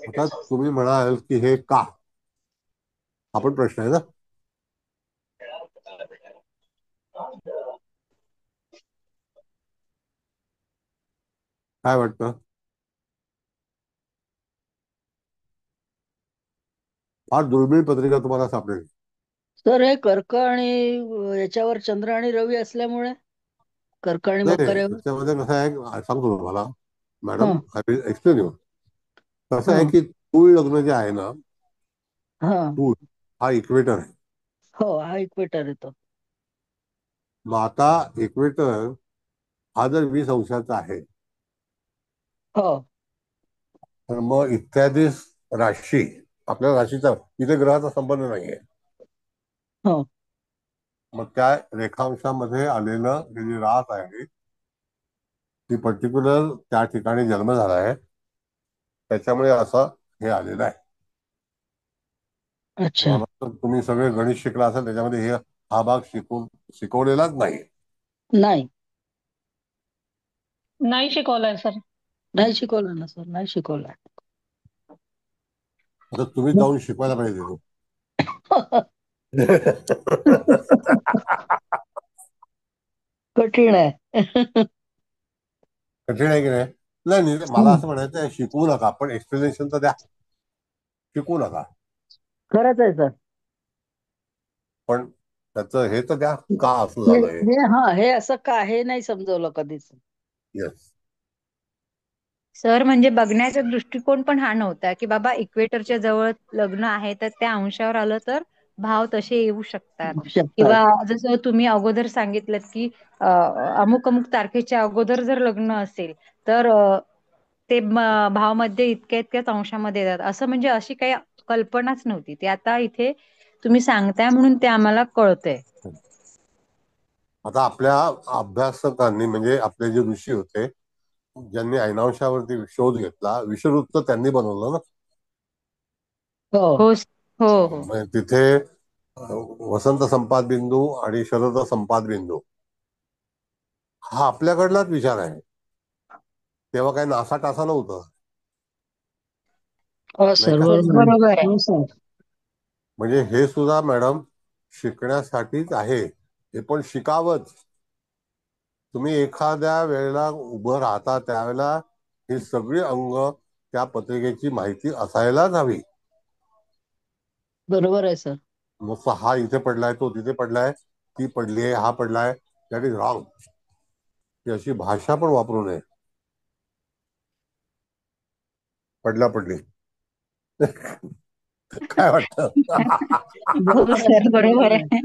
आता तुम्ही म्हणाल की हे का, हा पण प्रश्न आहे ना. काय वाटतं? फार दुर्मिळ पत्रिका तुम्हाला सापडेल. सर हे कर्क आणि याच्यावर चंद्र आणि रवी असल्यामुळे कर्क आणि नाही नाही, मकरेवर. त्याच्यामध्ये कसं आहे सांगतो तुम्हाला मॅडम, हं, आय विल एक्सप्लेन यू. कसं आहे हं, की तूळ लग्न जे आहे ना, हं. तूळ हा इक्वेटर आहे. हो हा इक्वेटर येतो. मग आता इक्वेटर हा जर 20 अंशाचा आहे हो तर मग इत्यादी राशी, आपल्या राशीचा इथे ग्रहाचा संबंध नाहीये. हो मग त्या रेखांशामध्ये आलेलं हे जे रास आहे ती पर्टिक्युलर त्या ठिकाणी जन्म झाला आहे त्याच्यामुळे असं हे आलेलं आहे. अच्छा. मला वाटतं तुम्ही सगळे गणित शिकला असाल, त्याच्यामध्ये हा भाग शिकवलेलाच नाही. नाही नाही शिकवलंय सर. नाही शिकवलं ना सर, नाही शिकवलं. आता तुम्ही जाऊन शिकवायला पाहिजे ते. कठीण आहे. कठीण आहे की नाही? नाही, मला असं म्हणायचं आहे, शिकवू नका, पण एक्सप्लेनेशन तर द्या. शिकवू नका, खरंच आहे सर. पण त्याचं हे तर द्या, का असं हे झालंय. हे असं का, हे नाही समजवलं कधीच. येस. सर म्हणजे बघण्याचा दृष्टिकोन पण हा नव्हता की बाबा इक्वेटरच्या जवळ लग्न आहे तर त्या अंशावर आलं तर भाव तसे येऊ शकतात. शकतात. किंवा जसं तुम्ही अगोदर सांगितलं की अमुक अमुक तारखेच्या अगोदर जर लग्न असेल तर ते भावमध्ये इतक्याच अंशामध्ये येतात, असं म्हणजे अशी काही कल्पनाच नव्हती. ते आता इथे तुम्ही सांगताय म्हणून ते आम्हाला कळतंय. आता आपल्या अभ्यासकांनी, म्हणजे आपले जे ऋषी होते, ज्यांनी ऐनांशावरती शोध घेतला, विषुववृत्त त्यांनी बनवलं ना. हो हो हो हो. म्हणजे तिथे वसंत संपात बिंदू आणि शरद संपात बिंदू हा आपल्याकडलाच विचार आहे. तेव्हा काही नासा टासा नव्हतं. हो नाही सर, का? बरोबर आहे. बरोबर आहे. हो सर. म्हणजे हे सुद्धा मॅडम शिकण्यासाठीच आहे. हे पण शिकावंच. तुम्ही एखाद्या वेळेला उभं राहता त्यावेळेला ही सगळी अंग त्या पत्रिकेची माहिती असायलाच हवी. बरोबर आहे सर. नुसतं हा इथे पडलाय, तो तिथे पडलाय, ती पडलीये, हा पडलाय, दॅट इज रॉंग. ती अशी भाषा पण वापरू नये. पडली काय वाटतं? हो बरोबर आहे सर, सर, बरोबर बरोबर आहे. आहे.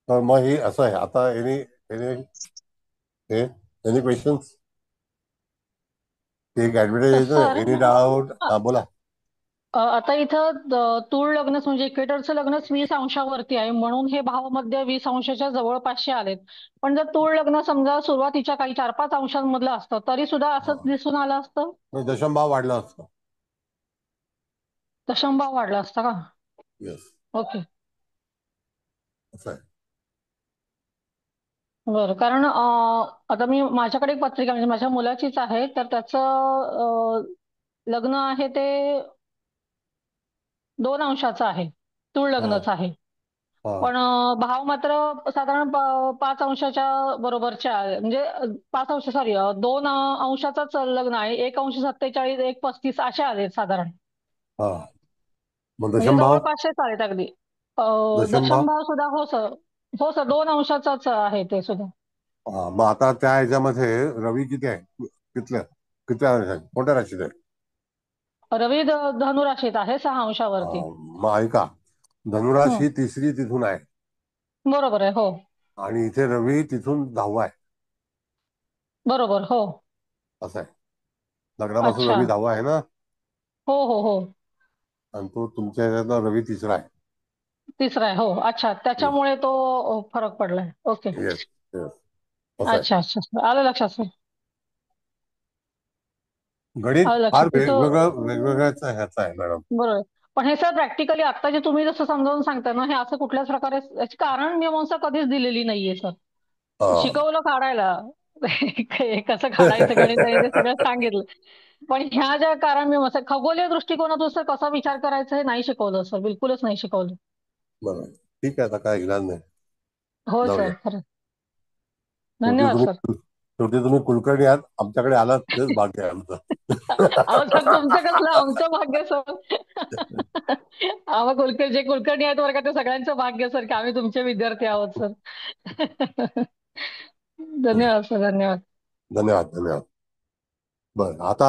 तर मग ही असं आहे. आता एनी क्वेश्चन्स? एक ऍडव्हर्टाईज आहे, सर एनी डाऊट? हा, बोला. आता इथं तूळ लग्नच म्हणजे इक्वेटरचं लग्नच 20 अंशावरती आहे, म्हणून हे भावमध्य 20 अंशाच्या जवळपासचे आलेत. पण जर तूळ लग्न समजा सुरुवातीच्या काही 4-5 अंशांमधलं असतं तरी सुद्धा असंच दिसून आलं असतं. दशमभाव वाढला असतो. दशमभाव वाढला असता का? Yes, okay. असं आहे. बरं, कारण आता माझ्याकडे एक पत्रिका म्हणजे माझ्या मुलाचीच आहे, तर त्याचं लग्न आहे ते 2 अंशाचं आहे, तूळ हा, लग्नच आहे. हा, पण भाव मात्र साधारण 5 अंशाच्या बरोबरच्या आहे. म्हणजे 5 अंश, सॉरी, 2 अंशाचाच लग्न आहे. 1 अंश 47, 1 35 असे आले साधारण. हा. मग म्हणजे दशमभाव? जवळपासचेच आलेत अगदी. दशमभाव? दशमभाव सुद्धा हो सर. हो सर, 2 अंशाचाच आहे ते सुद्धा. हा, मग आता त्या ह्याच्यामध्ये रवी किती आहे? किती कोणत्या राशीत आहे? रवी धनुराशीत आहे 6 अंशावरती. मग ऐका, धनुराशी हं, ही तिसरी तिथून आहे बरोबर आहे. हो, आणि इथे रवी तिथून 10वा आहे. बरोबर. हो. असं आहे. लग्नापासून अच्छा. रवी 10वा आहे ना, हो हो हो. आणि तो तुमच्या ह्याच्यातला रवी तिसरा आहे. तिसरा आहे. हो, अच्छा, येस, त्याच्यामुळे तो फरक पडलाय. ओके. Yes, yes. असं आहे. अच्छा अच्छा सर, आलं लक्षात सर. गणित आलं फार लक्षात. तो वेगवेगळ्याच ह्याचं आहे मॅडम. बरोबर. पण हे सर प्रॅक्टिकली आता जे तुम्ही जसं समजावून सांगता ना, हे असं कुठल्याच प्रकारे याची कारण मीमांसा कधीच दिलेली नाहीये सर. हा. शिकवलं काढायला. हे कसं काढायचं गणित आहे ते सगळं सांगितलं. पण ह्या ज्या कारण मीमांसा, खगोलीय दृष्टिकोनातून सर कसा विचार करायचा हे नाही शिकवलं सर, बिलकुलच नाही शिकवलं. बरं, ठीक आहे, आता काय इलाज नाही. हो जाऊ सर, द्या. खरं. शेवटी धन्यवाद सर. तुम्ही कुलकर्णी आहात, आमच्याकडे आलात तेच भाग्य आहे आमचं. अहो सर, तुमचं कसलं, आमचं भाग्य सर. आम्हा जे कुलकर्णी आहेत वर्गात ते सगळ्यांचं भाग्य सर की आम्ही तुमचे विद्यार्थी आहोत सर. धन्यवाद सर, धन्यवाद. धन्यवाद, धन्यवाद. बरं, आता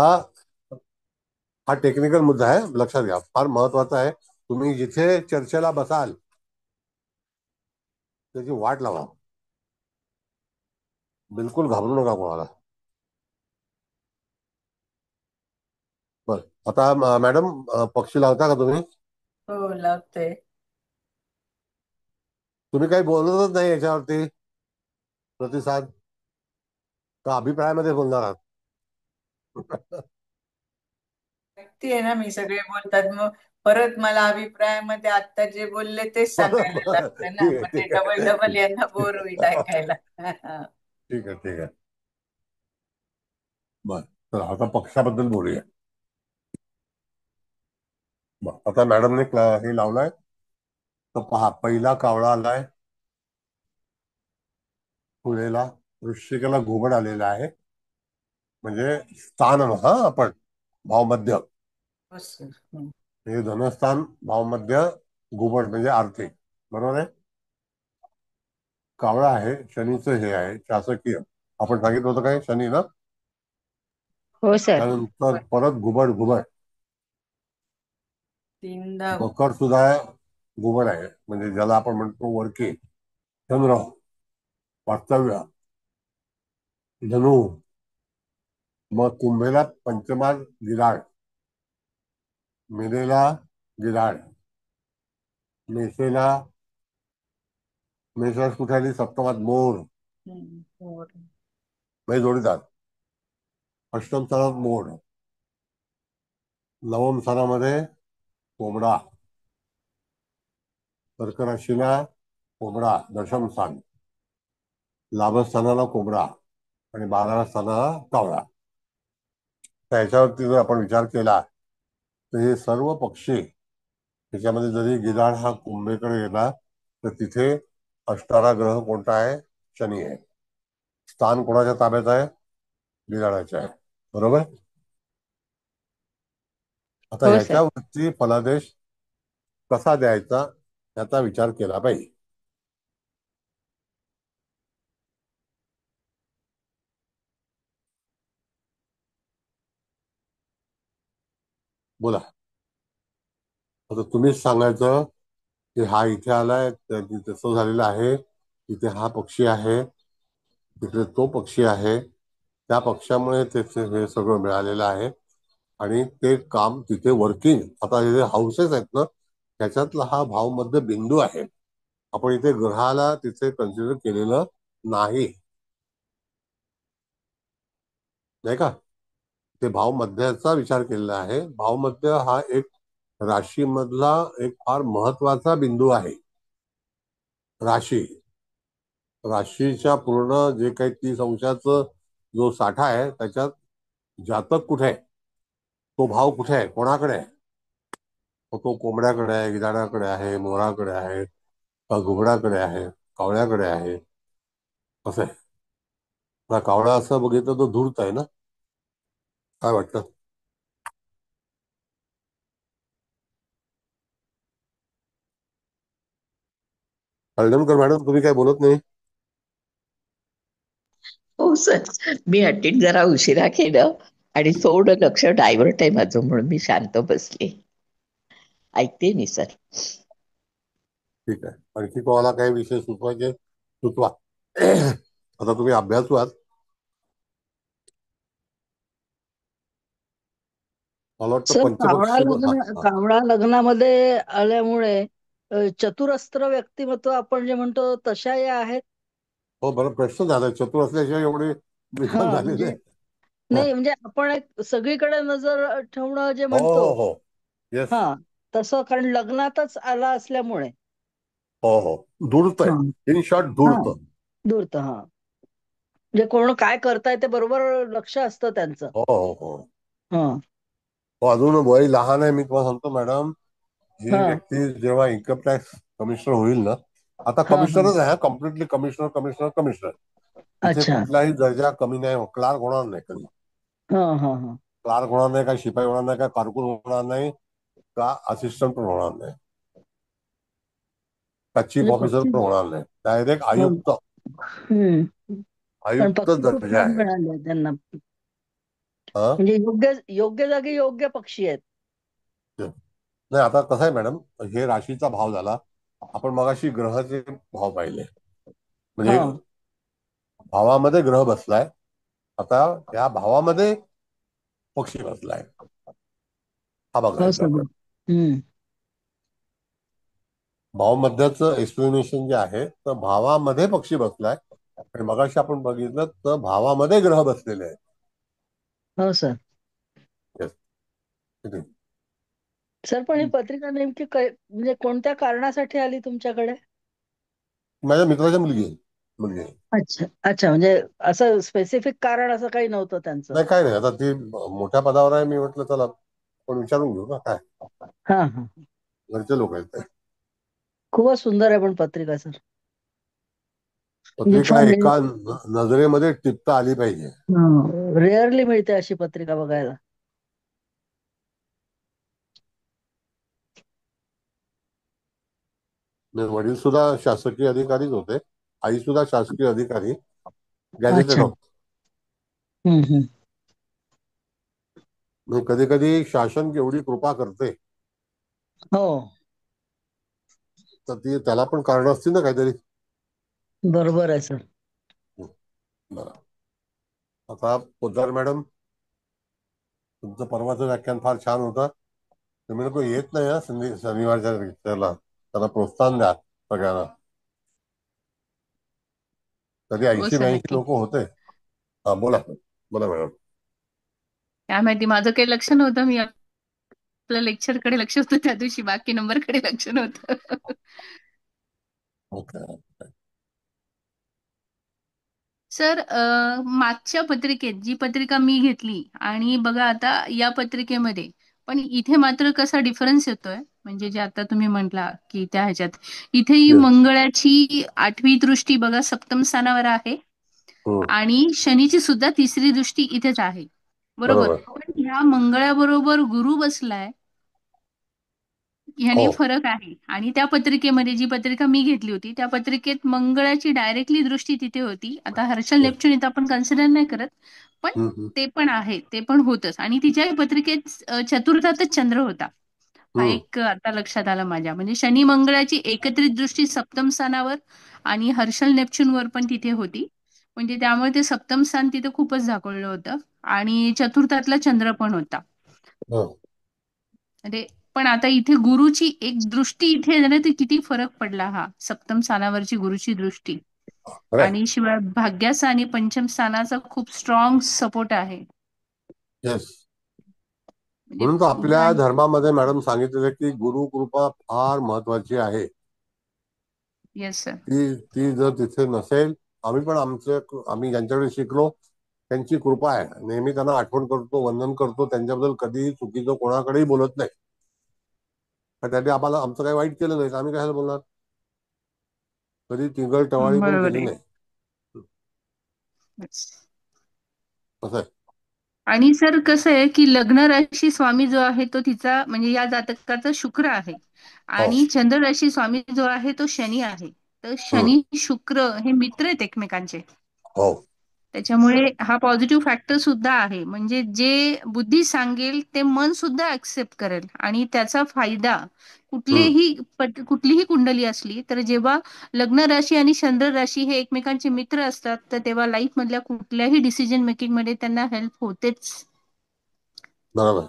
हा टेक्निकल मुद्दा आहे, लक्षात घ्या, फार महत्वाचा आहे. तुम्ही जिथे चर्चेला बसाल त्याची वाट लावा. बिलकुल घाबरू नका कोणाला. बर, आता मॅडम पक्षी लावता का तुम्ही? हो, लावते. तुम्ही काही बोलतच नाही याच्यावरती प्रतिसाद. का अभिप्रायामध्ये बोलणार आहात? व्यक्ती आहे ना मी, सगळे बोलतात मग परत मला अभिप्रायामध्ये आता जे बोलले तेच बरं सांगायला बरं, लागतं ना, ठीक आहे मग ते ठीक डबल आहे डबल यांना बोर होईल ऐकायला. ठीक आहे ठीक आहे. बर, तर आता पक्षाबद्दल बोलूया. आता मॅडमने हे लावलाय, तर पहा, पहिला कावळा आलाय, पुढेला वृश्चिकेला घुबड आलेला आहे, म्हणजे स्थान हा आपण भावमध्य, हो सर. हे धनस्थान, भावमध्य, घुबड म्हणजे आर्थिक, बरोबर आहे. कावळा आहे, शनीचं हे आहे शासकीय, आपण सांगितलं होतं काय, शनी ना. हो सर. त्यानंतर परत घुबड, घुबड तीनदा मकर सुद्धा घुबड आहे, म्हणजे ज्याला आपण म्हणतो वरके, चंद्र, वास्तव्य, धनु, मग कुंभेला पंचमात गिराड, मीनेला गिराड, मेषेला, मेषराज कुठे आली, सप्तमात मोर, म्हणजे जोडीदार, अष्टम स्थानात मोर, नवम स्थानामध्ये कोंबडा, कर्क राशीला कोंबडा दशम स्थान, लाभस्थानाला कोंबडा आणि 12व्या स्थानाला कावळा. त्याच्यावरती जर आपण विचार केला तर हे सर्व पक्षी, त्याच्यामध्ये जरी गिधाड हा कुंभेकडे गेला तर तिथे असणारा ग्रह कोणता आहे, शनी आहे. स्थान कोणाच्या ताब्यात आहे, गिधाडाच्या आहे, बरोबर. आता हो सर. ह्याच्यावरती फलादेश कसा द्यायचा याचा विचार केला पाहिजे. बोला, आता तुम्हीच सांगायचं की हा इथे आलाय, तसं झालेलं आहे, इथे हा पक्षी आहे, तिथे तो पक्षी आहे, त्या पक्षामुळे त्याचे हे सगळं मिळालेलं आहे, आणि ते काम तिथे वर्किंग, आता हे जे हाऊसेस आहेत ना त्याच्यातला हा भावमध्य बिंदू आहे. आपण इथे ग्रहाला तिथे कन्सिडर केलेलं नाही, नाही का. ते भावमध्याचा विचार केलेला आहे. भावमध्य हा एक राशीमधला एक फार महत्वाचा बिंदू आहे. राशीच्या पूर्ण जे काही 30 अंशाचं जो साठा आहे त्याच्यात जातक कुठे आहे, तो भाव कुठे आहे, कोणाकडे आहे, तो कोंबड्याकडे आहे, गिधाडाकडे आहे, मोराकडे आहे, घुबडाकडे आहे, कावळ्याकडे आहे, असं आहे. कावळा असं बघितलं तो धूर्त आहे ना, काय वाटतं. हळदणकर मॅडम तुम्ही काय बोलत नाही. हो सर, मी अटेंड जरा उशिरा केलं आणि थोडं लक्ष डायव्हर्ट आहे माझं, म्हणून मी शांत बसले, ऐकते मी सर. ठीक आहे, आणखी कोणाला काही विषय सुचवायचे सुचवा. आता तुम्ही अभ्यासू आहात, मला वाटतं सर, पंचपक्षी. कावळा लग्नामध्ये आल्यामुळे चतुरस्त्र व्यक्तिमत्व आपण जे म्हणतो तशा या आहेत. हो, बरं प्रश्न झाला, चतुर असल्याशिवाय एवढे विद्वान हा झालेले. म्हणजे नाही, म्हणजे आपण एक सगळीकडे नजर ठेवणं जे हो म्हणतो, हो हो, येस. हा तसं, कारण लग्नातच आला असल्यामुळे. हो हो, धूर्त हा आहे, इन शॉर्ट हा धूर्त. दूरत, हा म्हणजे कोण काय करताय ते बरोबर लक्ष असतं त्यांचं. हो हो हो हा हो, अजून वय लहान आहे. मी तुम्हाला सांगतो मॅडम, ही हा व्यक्ती जेव्हा इन्कम टॅक्स कमिशनर होईल ना, आता हा हा कमिशनरच आहे, कम्प्लिटली कमिशनर कमिशनर कमिशनर, इथे अच्छा. कुठलाही दर्जा कमी नाही, क्लार्क होणार नाही कधी. हा हा हा क्लार्क होणार नाही, का शिपाई होणार नाही, का कारकून होणार नाही, का असिस्टंट पण होणार नाही, का चीफ म्हणजे ऑफिसर पक्षी. पण होणार नाही, डायरेक्ट हा. आयुक्त. पण आयुक्त पक्षी खूप दर्जा छान आहे. मिळाले त्यांना, हा, म्हणजे योग्य योग्य जागी योग्य पक्षी आहेत. नाही, आता कसं आहे मॅडम, हे राशीचा भाव झाला, आपण मगाशी ग्रहाचे भाव पाहिले, म्हणजे हा भावामध्ये ग्रह बसलाय, आता या भावामध्ये पक्षी बसलाय, हा हो बघायचा आपण. सर. हम्म भावमध्याचं एक्सप्लेनेशन जे आहे, तर भावामध्ये पक्षी बसलाय आणि मगाशी आपण बघितलं तर भावामध्ये ग्रह बसलेले आहेत. हो सर. Yes. किती? सर पण ही पत्रिका नेमकी म्हणजे कोणत्या कारणासाठी आली तुमच्याकडे? माझ्या मित्राच्या मुलगी आहे. अच्छा अच्छा, म्हणजे असं स्पेसिफिक कारण असं काही नव्हतं त्यांचं. नाही, काय नाही, आता ती मोठ्या पदावर आहे. मी म्हटलं चला आपण विचारून घेऊ ना, काय हा हा, घरचे लोक आहेत ते. खूपच सुंदर आहे पण पत्रिका सर. म्हणजे पत्रिका फार एका नजरेमध्ये टिपता आली पाहिजे. रेअरली मिळते अशी पत्रिका बघायला. वडील सुद्धा शासकीय अधिकारीच होते, आई सुद्धा शासकीय अधिकारी, गॅझेटेड अच्छा. होते. कधी कधी शासन केवढी कृपा करते हो, तर ती त्याला पण कारण असतील ना काहीतरी. बरोबर आहे सर. बरं, आता पोद्दार मॅडम, तुमचं परवाचं व्याख्यान फार छान होतं. तुम्ही लोक येत नाही ना शनिवारच्या त्याला, त्याला प्रोत्साहन द्या सगळ्यांना. तरी हो 80 सर, 82 नक्की. लोक होते. हा, बोला बोला मॅडम. काय माहिती, माझं काही लक्ष नव्हतं. मी आपल्या लेक्चरकडे लक्ष होतं त्या दिवशी, बाकी नंबरकडे लक्ष नव्हतं. ओके. सर, मागच्या पत्रिकेत जी पत्रिका मी घेतली आणि बघा आता या पत्रिकेमध्ये पण इथे मात्र कसा डिफरन्स येतोय, म्हणजे जे आता तुम्ही म्हटला की त्या ह्याच्यात इथेही Yes. मंगळाची 8वी दृष्टी बघा सप्तम स्थानावर आहे आणि शनीची सुद्धा 3री दृष्टी इथेच आहे, बरोबर. बरोबर. पण ह्या मंगळाबरोबर गुरु बसलाय, ह्याने हो. फरक आहे. आणि त्या पत्रिकेमध्ये जी पत्रिका मी घेतली होती त्या पत्रिकेत मंगळाची डायरेक्टली दृष्टी तिथे होती. आता हर्षल Yes. नेपच्यून इथं आपण कन्सिडर नाही करत, पण ते पण आहे, ते पण होतच. आणि तिच्याही पत्रिकेत चतुर्थातच चंद्र होता. हा एक आता लक्षात आलं माझ्या, म्हणजे शनी मंगळाची एकत्रित दृष्टी सप्तम स्थानावर आणि हर्षल नेपच्यून वर पण तिथे होती. म्हणजे त्यामुळे ते सप्तम स्थान तिथे खूपच झाकळलं होतं आणि चतुर्थातला चंद्र पण होता. म्हणजे पण आता इथे गुरुची एक दृष्टी इथे आहे ना, तर किती फरक पडला हा सप्तम स्थानावरची गुरुची दृष्टी. आणि शिवाय भाग्याचा आणि पंचम स्थानाचा खूप स्ट्रॉंग सपोर्ट आहे. येस, म्हणजे म्हणून तर आपल्या धर्मामध्ये मॅडम सांगितलेलं की गुरु कृपा फार महत्वाची आहे. Yes sir. ती जर तिथे नसेल, आम्ही ज्यांच्याकडे शिकलो त्यांची कृपा आहे, नेहमी त्यांना आठवण करतो, वंदन करतो, त्यांच्याबद्दल कधीही चुकीचं कोणाकडेही बोलत नाही. पण त्यांनी आमचं काही वाईट केलं नाही, आम्ही कशाला बोलणार, कधी टिंगल टवाळी पण बरोबर केली आहे. नाही. कसं आहे आणि सर कसं आहे की लग्न राशी स्वामी जो आहे तो तिचा म्हणजे या जातकाचा शुक्र आहे आणि चंद्र राशी स्वामी जो आहे तो शनी आहे. तर शनी शुक्र हे मित्र आहेत एकमेकांचे. हो. त्याच्यामुळे हा पॉझिटिव्ह फॅक्टर सुद्धा आहे. म्हणजे जे बुद्धी सांगेल ते मन सुद्धा ऍक्सेप्ट करेल आणि त्याचा फायदा कुठलीही कुंडली असली तर जेव्हा लग्न राशी आणि चंद्र राशी हे एकमेकांचे मित्र असतात तर तेव्हा लाईफ मधल्या कुठल्याही डिसिजन मेकिंग मध्ये त्यांना हेल्प होतेच. बरोबर.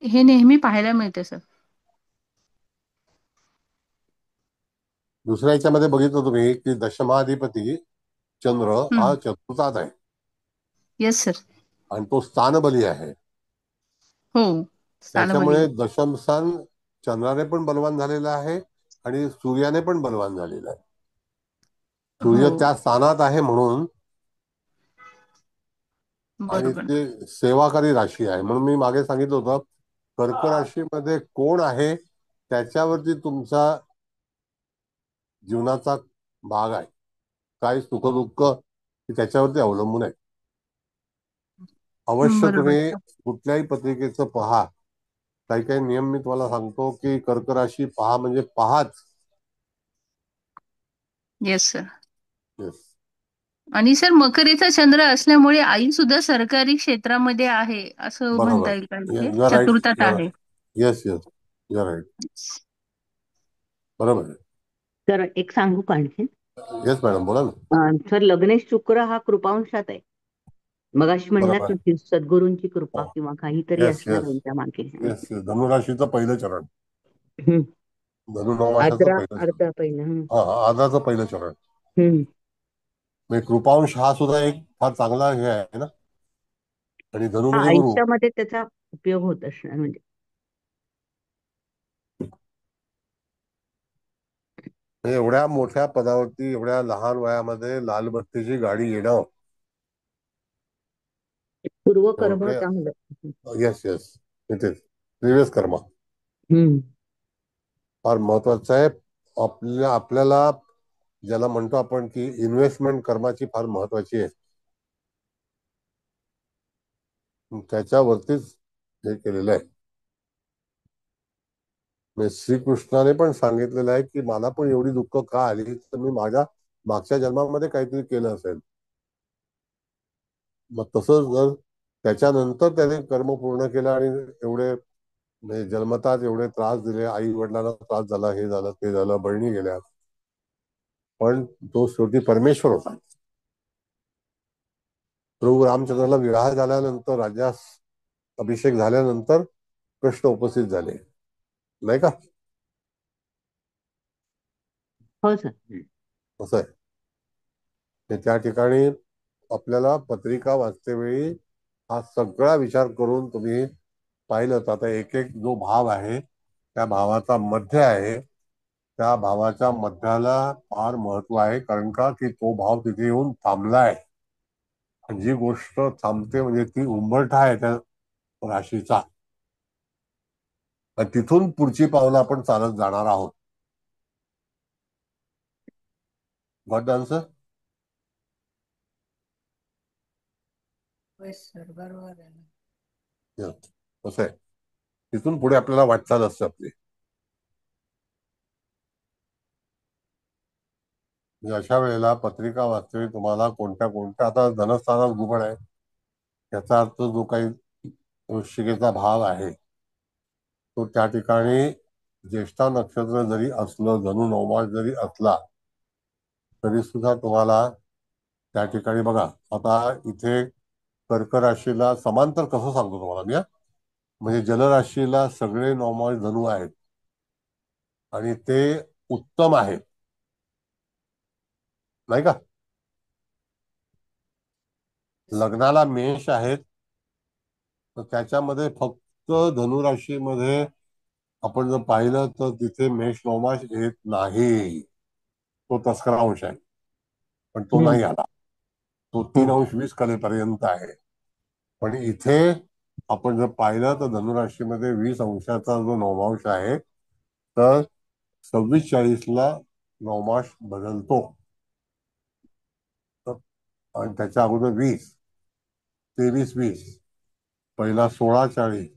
हे नेहमी पाहायला मिळते सर. दुसऱ्या याच्यामध्ये बघितलं तुम्ही की दशमाधिपती चंद्र हा चतुर्थात आहे. Yes sir. आणि तो स्थानबली आहे. हो, त्याच्यामुळे दशम स्थान चंद्राने पण बलवान झालेला आहे आणि सूर्याने पण बलवान झालेला आहे. सूर्य त्या स्थानात आहे म्हणून, आणि बरोबर. ते सेवाकारी राशी आहे म्हणून मी मागे सांगितलं होतं, कर्क राशीमध्ये कोण आहे त्याच्यावरती तुमचा जीवनाचा भाग आहे, काय सुखदुःख त्याच्यावरती अवलंबून आहे. अवश्य बरोबर. तुम्ही कुठल्याही पत्रिकेचं पहा. काही काही नियम मी तुम्हाला सांगतो की कर्क राशी पहा म्हणजे पहाच. Yes sir. येस. आणि सर मकरेचा चंद्र असल्यामुळे आई सुद्धा सरकारी क्षेत्रामध्ये आहे असं म्हणता बरोबर. येईल का? You are right. चतुर्थात आहे. Yes yes, you are right. बरोबर आहे. तर एक सांगू का आणखी? येस मॅडम, बोला ना. सर लग्नेश शुक्र हा कृपांशात आहे. मगाशी म्हणलात ना की सद्गुरूंची कृपा किंवा काहीतरी असणार यांच्या मागे. येस, धनुराशीचं पहिलं चरण, धनु नवमासाचं पहिलं चरण, पहिलं. आधाचं पहिलं चरण. म्हणजे कृपांश हा सुद्धा एक फार चांगला हे आहे ना. आणि धनु म्हणजे गुरु. आयुष्यामध्ये त्याचा उपयोग होत असणार म्हणजे. म्हणजे एवढ्या मोठ्या पदावरती एवढ्या लहान वयामध्ये लालबत्तीची गाडी येणं, पूर्वकर्म एवढे. चांगलं. येस येस, इथे प्रिव्हियस कर्म हम्म. फार महत्वाचं आहे. आपल्याला ज्याला म्हणतो आपण की इन्व्हेस्टमेंट कर्माची फार महत्वाची आहे. त्याच्यावरतीच हे केलेलं आहे. म्हणजे श्रीकृष्णाने पण सांगितलेलं आहे की मला पण एवढी दुःख का आली, तर मी माझ्या मागच्या जन्मामध्ये काहीतरी केलं असेल. मग तसं जर त्याच्यानंतर त्याने कर्म पूर्ण केलं आणि एवढे म्हणजे जन्मताच एवढे त्रास दिले, आई वडिलांना त्रास झाला, हे झालं ते झालं, बहिणी गेल्या, पण तो शेवटी परमेश्वर होता. प्रभू रामचंद्राला विवाह झाल्यानंतर, राज्यास अभिषेक झाल्यानंतर कृष्ण उपस्थित झाले, नाही का? हो सर. असं आहे. त्या ठिकाणी आपल्याला पत्रिका वाचते वेळी हा सगळा विचार करून तुम्ही पाहिलं तर आता एक एक जो भाव आहे त्या भावाचा मध्य आहे, त्या भावाच्या मध्याला फार महत्व आहे. कारण का की तो भाव तिथे येऊन थांबलाय. जी गोष्ट थांबते म्हणजे ती उंबरठा आहे त्या राशीचा, आणि तिथून पुढची पावलं आपण चालत जाणार आहोत. Got the answer? सर बरोबर आहे ना. कसं आहे, तिथून पुढे आपल्याला वाटचाल असते आपली. म्हणजे अशा वेळेला पत्रिका वाचते तुम्हाला कोणत्या कोणत्या, आता धनस्थानात गुबळ आहे, याचा अर्थ जो काही वृश्चिकेचा भाव आहे तो त्या ठिकाणी ज्येष्ठा नक्षत्र जरी असलं, धनु नवमास जरी असला तरी सुद्धा तुम्हाला त्या ठिकाणी बघा. आता इथे कर्क राशीला समांतर कसं सांगतो तुम्हाला मी, म्हणजे जलराशीला सगळे नवमास धनु आहेत आणि ते उत्तम आहेत, नाही का? लग्नाला मेष आहेत, तर त्याच्यामध्ये फक्त धनुराशीमध्ये आपण जर पाहिलं तर तिथे मेष नवमास येत नाही. तो तस्करांश आहे, पण तो नाही आला. तो 3 अंश 20 कलेपर्यंत आहे. पण इथे आपण जर पाहिलं तर धनुराशीमध्ये 20 अंशाचा जो नवमांश आहे, तर 26-40ला नवमास बदलतो. आणि त्याच्या अगोदर 20, 23-20, पहिला 16-40,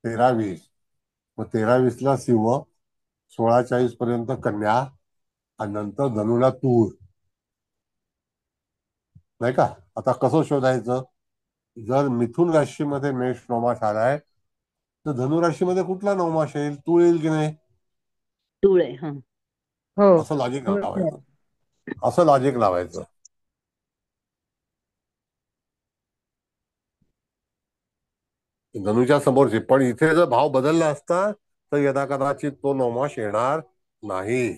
13-20, मग 13-20ला सिंह, 16-40 पर्यंत कन्या, आणि नंतर धनुला तूर, नाही का? आता कसं शोधायचं? जर मिथुन राशीमध्ये मेष नवमास आलाय तर धनुराशीमध्ये कुठला नवमास येईल? तूळ येईल की नाही? तूळ आहे. हा. हो. असं लॉजिक हो, लावायचं, सर. असं लॉजिक लावायचं. धनुच्या समोरचे. पण इथे जर भाव बदलला असता तर यदा कदाचित तो नवमास येणार नाही.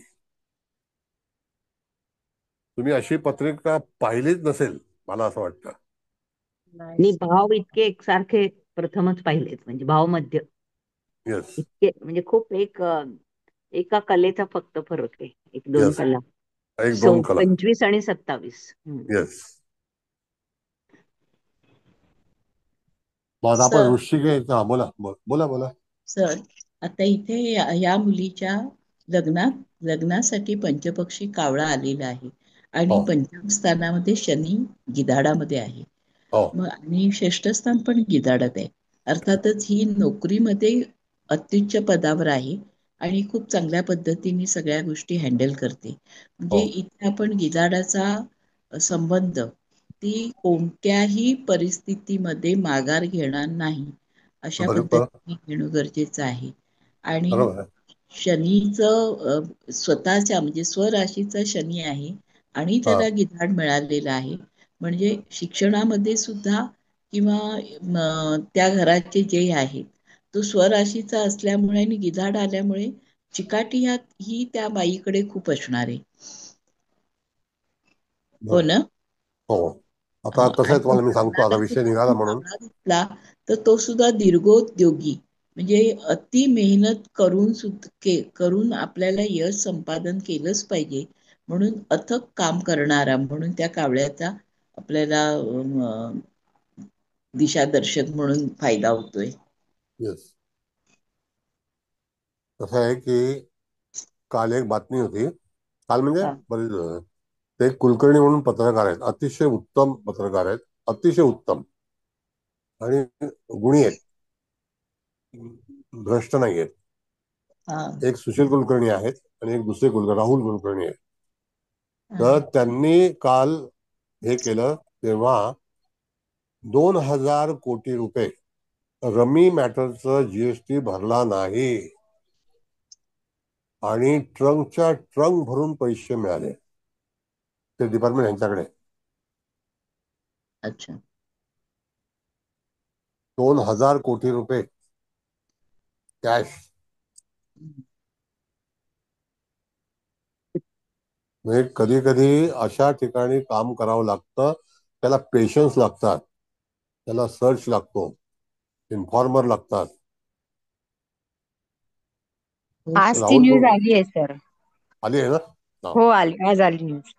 तुम्ही अशी पत्रिका पाहिलीच नसेल मला असं वाटतं. आणि भाव इतके एकसारखे प्रथमच पाहिलेत, म्हणजे भाव मध्य येस इतके, म्हणजे खूप एका कलेचा फक्त फरक आहे, 1-2 येस, कला. 1-2 कला. 25 आणि 27. येस. मग आता आपण सर वृश्चिक, हा बोला बोला बोला. सर आता इथे या मुलीच्या लग्नासाठी पंचपक्षी कावळा आलेला आहे आणि हो पंचम स्थानामध्ये शनी गिधाडामध्ये आहे. हो मग आणि षष्ठ स्थान पण गिधाडात आहे. अर्थातच ही नोकरीमध्ये अत्युच्च पदावर आहे आणि खूप चांगल्या पद्धतीने सगळ्या गोष्टी हँडल करते. म्हणजे हो, इथे आपण गिधाडाचा संबंध ती कोणत्याही परिस्थितीमध्ये माघार घेणार नाही अशा बरोबर पद्धतीने घेणं गरजेचं आहे. आणि बरोबर आहे. शनीचं स्वतःच्या म्हणजे स्वराशीचा शनी आहे आणि हा त्याला गिधाड मिळालेलं आहे. म्हणजे शिक्षणामध्ये सुद्धा किंवा त्या घराचे जे आहेत तो स्वराशीचा असल्यामुळे आणि गिधाड आल्यामुळे चिकाटी ही त्या बाईकडे खूप असणार आहे. हो बरोबर ना? हो. आता कसं आहे आणि तुम्हाला मी सांगतो, आता विषय निघाला म्हणून. नवरा दिसला तर तो सुद्धा दीर्घोद्योगी, म्हणजे अति मेहनत करून आपल्याला यश संपादन केलंच पाहिजे म्हणून अथक काम करणारा, म्हणून त्या कावळ्याचा आपल्याला दिशादर्शक म्हणून फायदा होतोय. येस. कसं आहे की काल एक बातमी होती, काल म्हणजे बरेच दिवस झाले. ते कुलकर्णी म्हणून पत्रकार आहेत, अतिशय उत्तम पत्रकार आहेत, अतिशय उत्तम आणि गुणी आहेत, भ्रष्ट नाही आहेत. एक सुशील कुलकर्णी आहेत आणि एक दुसरे राहुल कुलकर्णी आहेत. तर त्यांनी काल हे केलं तेव्हा 2,000 कोटी रुपये रमी मॅटरचं जीएसटी भरला नाही आणि ट्रंकच्या ट्रंक भरून पैसे मिळाले. ते डिपार्टमेंट यांच्याकडे. अच्छा. 2,000 कोटी रुपये कॅश. म्हणजे कधी कधी अशा ठिकाणी काम करावं लागतं, त्याला पेशन्स लागतात, त्याला सर्च लागतो, इन्फॉर्मर लागतात. आज ती न्यूज आली आहे सर. आली आहे ना? हो आली, आज आली न्यूज.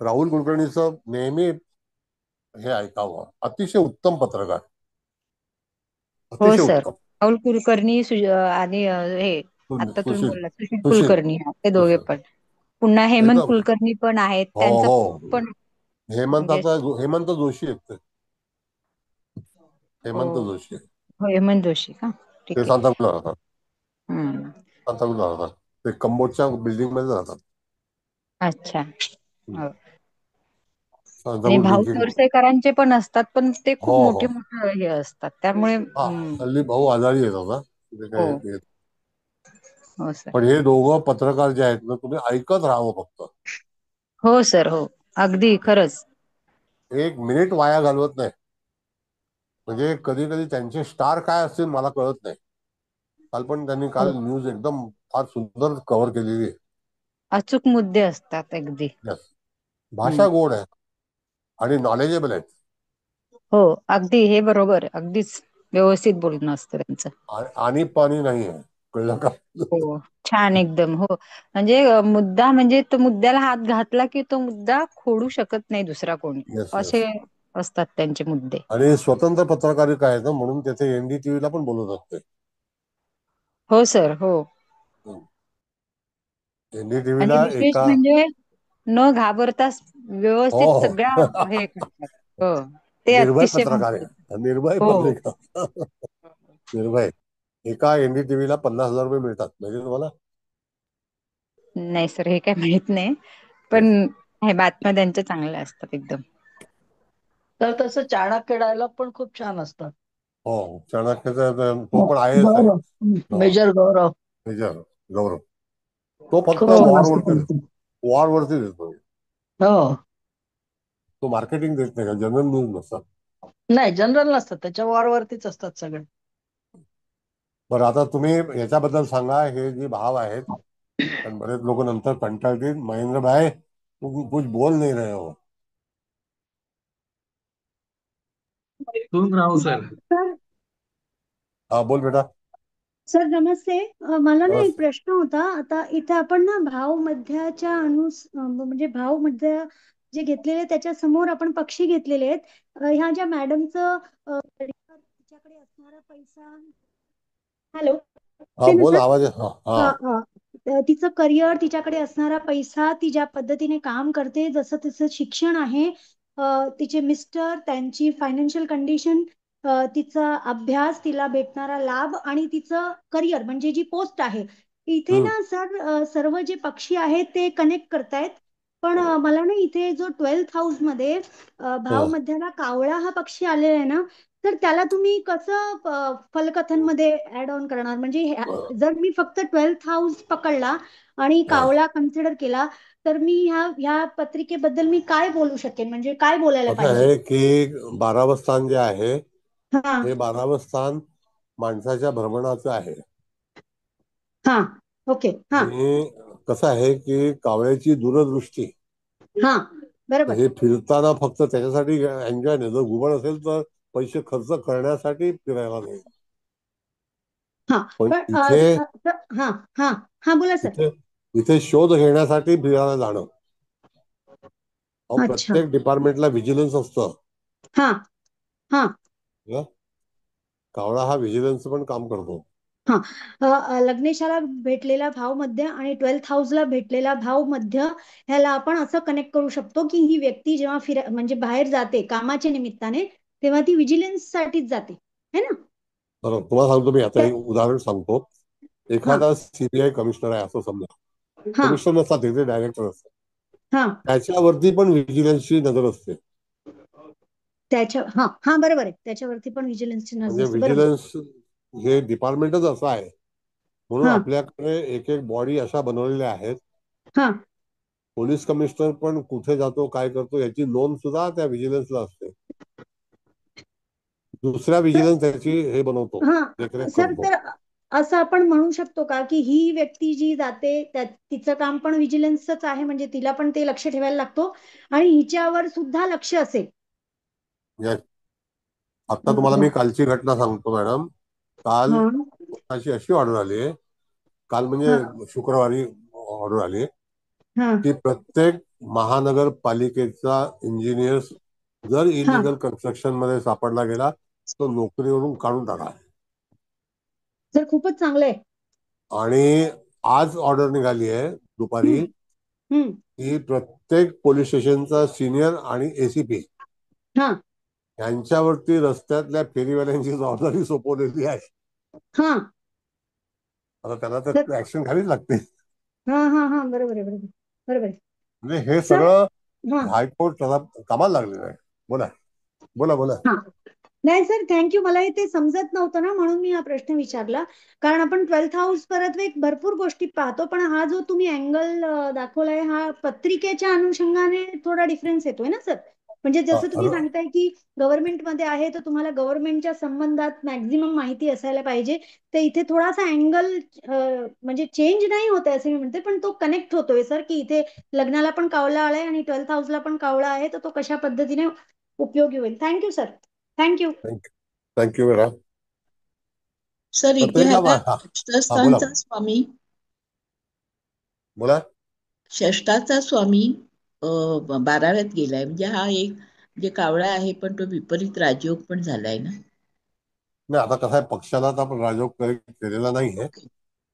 राहुल कुलकर्णीचं नेहमी हे ऐकावं, अतिशय उत्तम पत्रकार, हो अतिशय सर. उत्तम. राहुल कुलकर्णी आणि हे आता तुम्ही सुशील बोलला सुशील कुलकर्णी, ते दोघे पण. पुन्हा हेमंत एकदम. कुलकर्णी पण आहेत, हो त्यांचं हो. पण म्हणजे हेमंत जोशी आहेत ते. हेमंत हो जोशी हेमंत जोशी का? ठीक ते आहे. सांताक्रूजला राहतात. हम्म. सांताक्रूजला राहतात ते, कंबोजच्या बिल्डिंग मध्ये राहतात. अच्छा. हो. आणि सांताक्रूज भाऊ ड्रिंकिंग. तोरसेकरांचे पण असतात, पण ते खूप हो मोठे हो. मोठे हे असतात, त्यामुळे हल्ली भाऊ आजारी येत होता. हो हो सर. पण हे दोघं पत्रकार जे आहेत ना, तुम्ही ऐकत राहावं फक्त. हो सर. हो अगदी खरंच. एक मिनिट वाया घालवत नाही. म्हणजे कधी कधी त्यांचे स्टार काय असतील मला कळत नाही. त्यांनी काल न्यूज एकदम फार सुंदर कव्हर केलेली आहे. अचूक मुद्दे असतात अगदी. भाषा गोड आहे आणि नॉलेजेबल आहेत. हो अगदी हे बरोबर, अगदीच व्यवस्थित बोलणं असतं त्यांचं. आणि पाणी नाही आहे, कळलं का? हो छान एकदम. हो म्हणजे मुद्दा, म्हणजे तो मुद्द्याला हात घातला की तो मुद्दा खोडू शकत नाही दुसरा कोणी, येस असे येस. असतात त्यांचे मुद्दे. आणि स्वतंत्र पत्रकारिता आहे ना, म्हणून त्याचे एनडीटीव्हीला पण बोलत असते. हो सर. हो. आणि एनडीटीव्हीला विशेष एका म्हणजे न घाबरता हो व्यवस्थित हो. सगळ्या हे करतात. हो ते निर्भय अतिशय पत्रकार आहे, निर्भय हो. पत्रकार. निर्भय. एका एनडीटीव्हीला 50,000 रुपये मिळतात, माहिती तुम्हाला? नाही सर, हे काय माहित नाही, पण हे बातम्या त्यांच्या चांगल्या असतात एकदम. तर तसं चाणक्य डायलॉग पण खूप छान असतात. हो, चाणक्यचा तो पण आहेच आहे. मेजर गौरव. मेजर गौरव. तो फक्त खूप छान वॉरवरती देतो. हो. तो मार्केटिंग देत नाही का, जनरल न्यूज नसतात. नाही जनरल नसतात, त्याच्या वॉरवरतीच असतात सगळे. बरं आता तुम्ही याच्याबद्दल सांगा, हे जे भाव आहेत, पण बरेच लोक नंतर कंटाळतील, महेंद्र भाई कुछ बोल नहीं रहे हो. सुन रहा हूँ सर. हा बोल बेटा. सर नमस्ते. मला ना एक नमस्ते. प्रश्न होता. आता इथे आपण ना भाव मध्याच्या म्हणजे भाव मध्य जे घेतलेले त्याच्या समोर आपण पक्षी घेतलेले आहेत. ह्या ज्या मॅडमचं तिच्याकडे असणारा पैसा, हॅलो हा बोल, आवाज तिचं करिअर, तिच्याकडे असणारा पैसा, ती ज्या पद्धतीने काम करते, जसं तिचं शिक्षण आहे, तिचे मिस्टर, त्यांची फायनान्शियल कंडिशन, तिचा अभ्यास, तिला भेटणारा लाभ आणि तिचं करिअर म्हणजे जी पोस्ट आहे, इथे ना सर सर्व जे पक्षी आहेत ते कनेक्ट करतायत. पण मला ना इथे जो 12th हाऊस मध्ये भाव मध्याला कावळा हा पक्षी आलेला आहे ना, तर त्याला तुम्ही कसं फलकथनमध्ये ऍड ऑन करणार? म्हणजे जर मी फक्त 12th हाऊस पकडला आणि कावळा कन्सिडर केला, तर मी ह्या पत्रिकेबद्दल मी काय बोलू शकेन, म्हणजे काय बोलायला असं पाहिजे? आहे की 12वं स्थान जे आहे, हा हे 12वं स्थान माणसाच्या भ्रमणाचं आहे. हा ओके. हा आणि कसं आहे की कावळ्याची दूरदृष्टी हा बरोबर. हे फिरताना फक्त त्याच्यासाठी एन्जॉय नाही, जर घुबड असेल तर पैसे खर्च करण्यासाठी फिरायला नाही. हा पण पण इथे हा हा हा बोला सर. इथे इथे शोध घेण्यासाठी फिरायला जाणं. अच्छा. प्रत्येक डिपार्टमेंटला व्हिजिलन्स असतं. हा हा कावळा हा व्हिजिलन्स पण काम करतो. लग्नेशाला भेटलेला भाव मध्य आणि 12th हाऊसला भेटलेला भाव मध्य ह्याला आपण असं कनेक्ट करू शकतो की ही व्यक्ती जेव्हा म्हणजे बाहेर जाते कामाच्या निमित्ताने तेव्हा ती विजिलन्स साठीच जाते है ना. बरोबर. तुम्हाला सांगतो मी आता एक उदाहरण सांगतो. एखादा सीबीआय कमिशनर आहे असं समजा. कमिशनर नसतात, तिथे डायरेक्टर असतात. त्याच्यावरती पण व्हिजिलन्सची नजर असते. हा बरोबर आहे, त्याच्यावरती पण व्हिजिलन्सची नजर म्हणजे असते. व्हिजिलन्स हे डिपार्टमेंटच असं आहे म्हणून आपल्याकडे एक एक बॉडी अशा बनवलेल्या आहेत. पोलीस कमिशनर पण कुठे जातो काय करतो याची नोंद सुद्धा त्या व्हिजिलन्सला असते. दुसऱ्या व्हिजिलन्स त्याची हे बनवतो, देखरेख सर. करतो. तर असं आपण म्हणू शकतो का की ही व्यक्ती जी जाते तिचं काम पण व्हिजिलन्सच आहे, म्हणजे तिला पण ते लक्ष ठेवायला लागतो आणि हिच्यावर सुद्धा लक्ष असेल. आता तुम्हाला मी कालची घटना सांगतो मॅडम. काल अशी ऑर्डर आली, काल म्हणजे शुक्रवारी ऑर्डर आली की प्रत्येक महानगरपालिकेचा इंजिनियर जर इलिगल कन्स्ट्रक्शन मध्ये सापडला गेला तर नोकरीवरून काढून टाका. सर खूपच चांगलं आहे. आणि आज ऑर्डर निघाली आहे दुपारी की प्रत्येक पोलीस स्टेशनचा सिनियर आणि एसीपी यांच्यावरती रस्त्यातल्या फेरीवाल्यांची जबाबदारी सोपवलेली आहे. आता त्यांना तर ऍक्शन घ्यावीच लागते. बरोबर आहे, बरोबर आहे. म्हणजे हे सगळं हायकोर्ट कामाला लागलेलं आहे. बोला बोला बोला. नाही सर, थँक्यू. मला ते समजत नव्हतं ना म्हणून मी हा प्रश्न विचारला. कारण आपण 12th हाऊस परत एक भरपूर गोष्टी पाहतो, पण हा जो तुम्ही अँगल दाखवलाय हा पत्रिकेच्या अनुषंगाने थोडा डिफरन्स येतोय ना सर. म्हणजे जसं तुम्ही सांगताय की गव्हर्नमेंटमध्ये आहे तर तुम्हाला गव्हर्नमेंटच्या संबंधात मॅक्झिमम माहिती असायला पाहिजे. तर इथे थोडासा अँगल म्हणजे चेंज नाही होत आहे असं मी म्हणते, पण तो कनेक्ट होतोय सर की इथे लग्नाला पण कावळा आलाय आणि 12th हाऊसला पण कावळा आहे, तर तो कशा पद्धतीने उपयोगी होईल. Thank you sir. Thank you. Thank you madam. Sir इथे आता षष्ठाचा स्वामी बोला. षष्ठाचा स्वामी 12व्यात गेलाय, म्हणजे हा एक म्हणजे कावळा आहे पण तो विपरीत राजयोग पण झालाय ना. नाही, आता कसं आहे, पक्षाला तर आपण राजयोग केलेला नाहीये,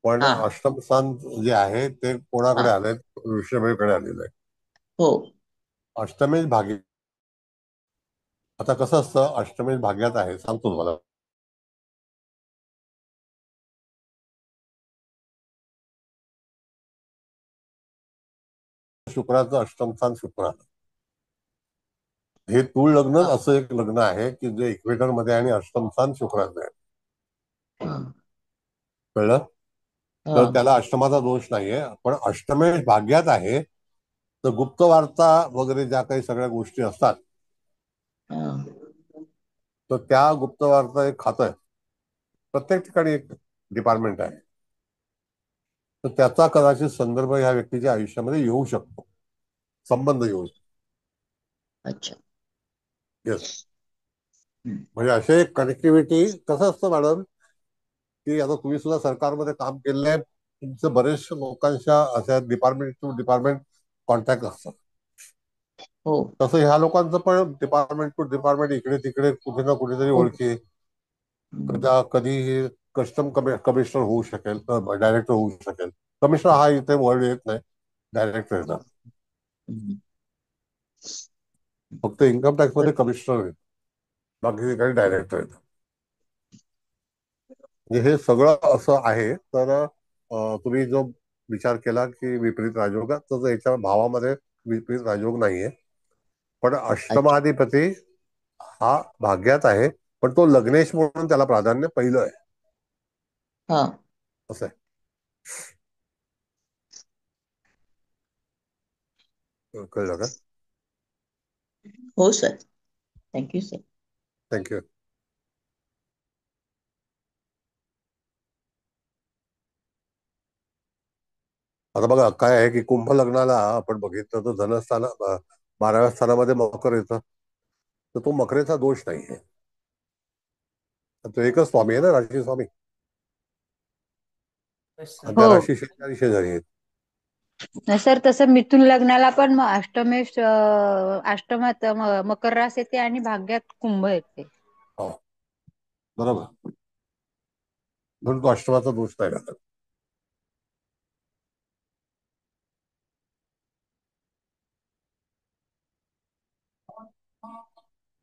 पण अष्टम स्थान जे आहे ते कोणाकडे आलंय, ऋषभेकडे आलेलं आहे. हो. अष्टमेश भाग्य. आता कसं असतं, अष्टमेश भाग्यात आहे, सांगतो तुम्हाला. शुक्राचं अष्टम स्थान शुक्राचं हे तूळ लग्न असं एक लग्न आहे की जे इक्वेटर मध्ये आणि अष्टम स्थान शुक्राचं आहे. कळलं? तर त्याला अष्टमाचा दोष नाहीये, पण अष्टमेश भाग्यात आहे तर गुप्त वार्ता वगैरे ज्या काही सगळ्या गोष्टी असतात तर त्या गुप्त वार्ता एक खातं आहे. प्रत्येक ठिकाणी एक डिपार्टमेंट आहे, तर त्याचा कदाचित संदर्भ ह्या व्यक्तीच्या आयुष्यामध्ये येऊ शकतो, संबंध येऊ शकतो. अच्छा. येस. म्हणजे असे कनेक्टिव्हिटी कसं असतं मॅडम की आता तुम्ही सुद्धा सरकारमध्ये काम केलेलं आहे, तुमचं बरेचशा लोकांच्या अशा डिपार्टमेंट टू डिपार्टमेंट कॉन्टॅक्ट असतात. तसं ह्या लोकांचं पण डिपार्टमेंट टू डिपार्टमेंट इकडे तिकडे कुठे ना कुठेतरी ओळखी. कधी कस्टम कमिशनर होऊ शकेल, डायरेक्टर होऊ शकेल. कमिशनर हा इथे वर्ड येत नाही, डायरेक्टर येतात. फक्त इन्कम टॅक्स मध्ये कमिशनर येत, बाकी ठिकाणी डायरेक्टर येतात. म्हणजे हे सगळं असं आहे. तर तुम्ही जो विचार केला की विपरीत राजयोग, तर याच्या भावामध्ये विपरीत राजयोग नाहीये, पण अष्टमाधिपती हा भाग्यात आहे, पण तो लग्नेश म्हणून त्याला प्राधान्य पहिलं आहे. असं आहे. कळलं का? हो सर. Thank you sir. थँक्यू. आता बघा काय आहे की कुंभ लग्नाला आपण बघितलं तर धनस्थान 12व्या स्थानामध्ये मकर येतं, तर तो मकरेचा दोष नाहीये. तो एकच स्वामी आहे ना, राशी स्वामी. आणि त्या हो राशी शेजारी शेजारी आहेत. सर, तसं मिथुन लग्नाला पण अष्टमात मकर रास येते आणि भाग्यात कुंभ येते. हो, बरोबर. म्हणून तो अष्टमाचा दोष नाही लागत.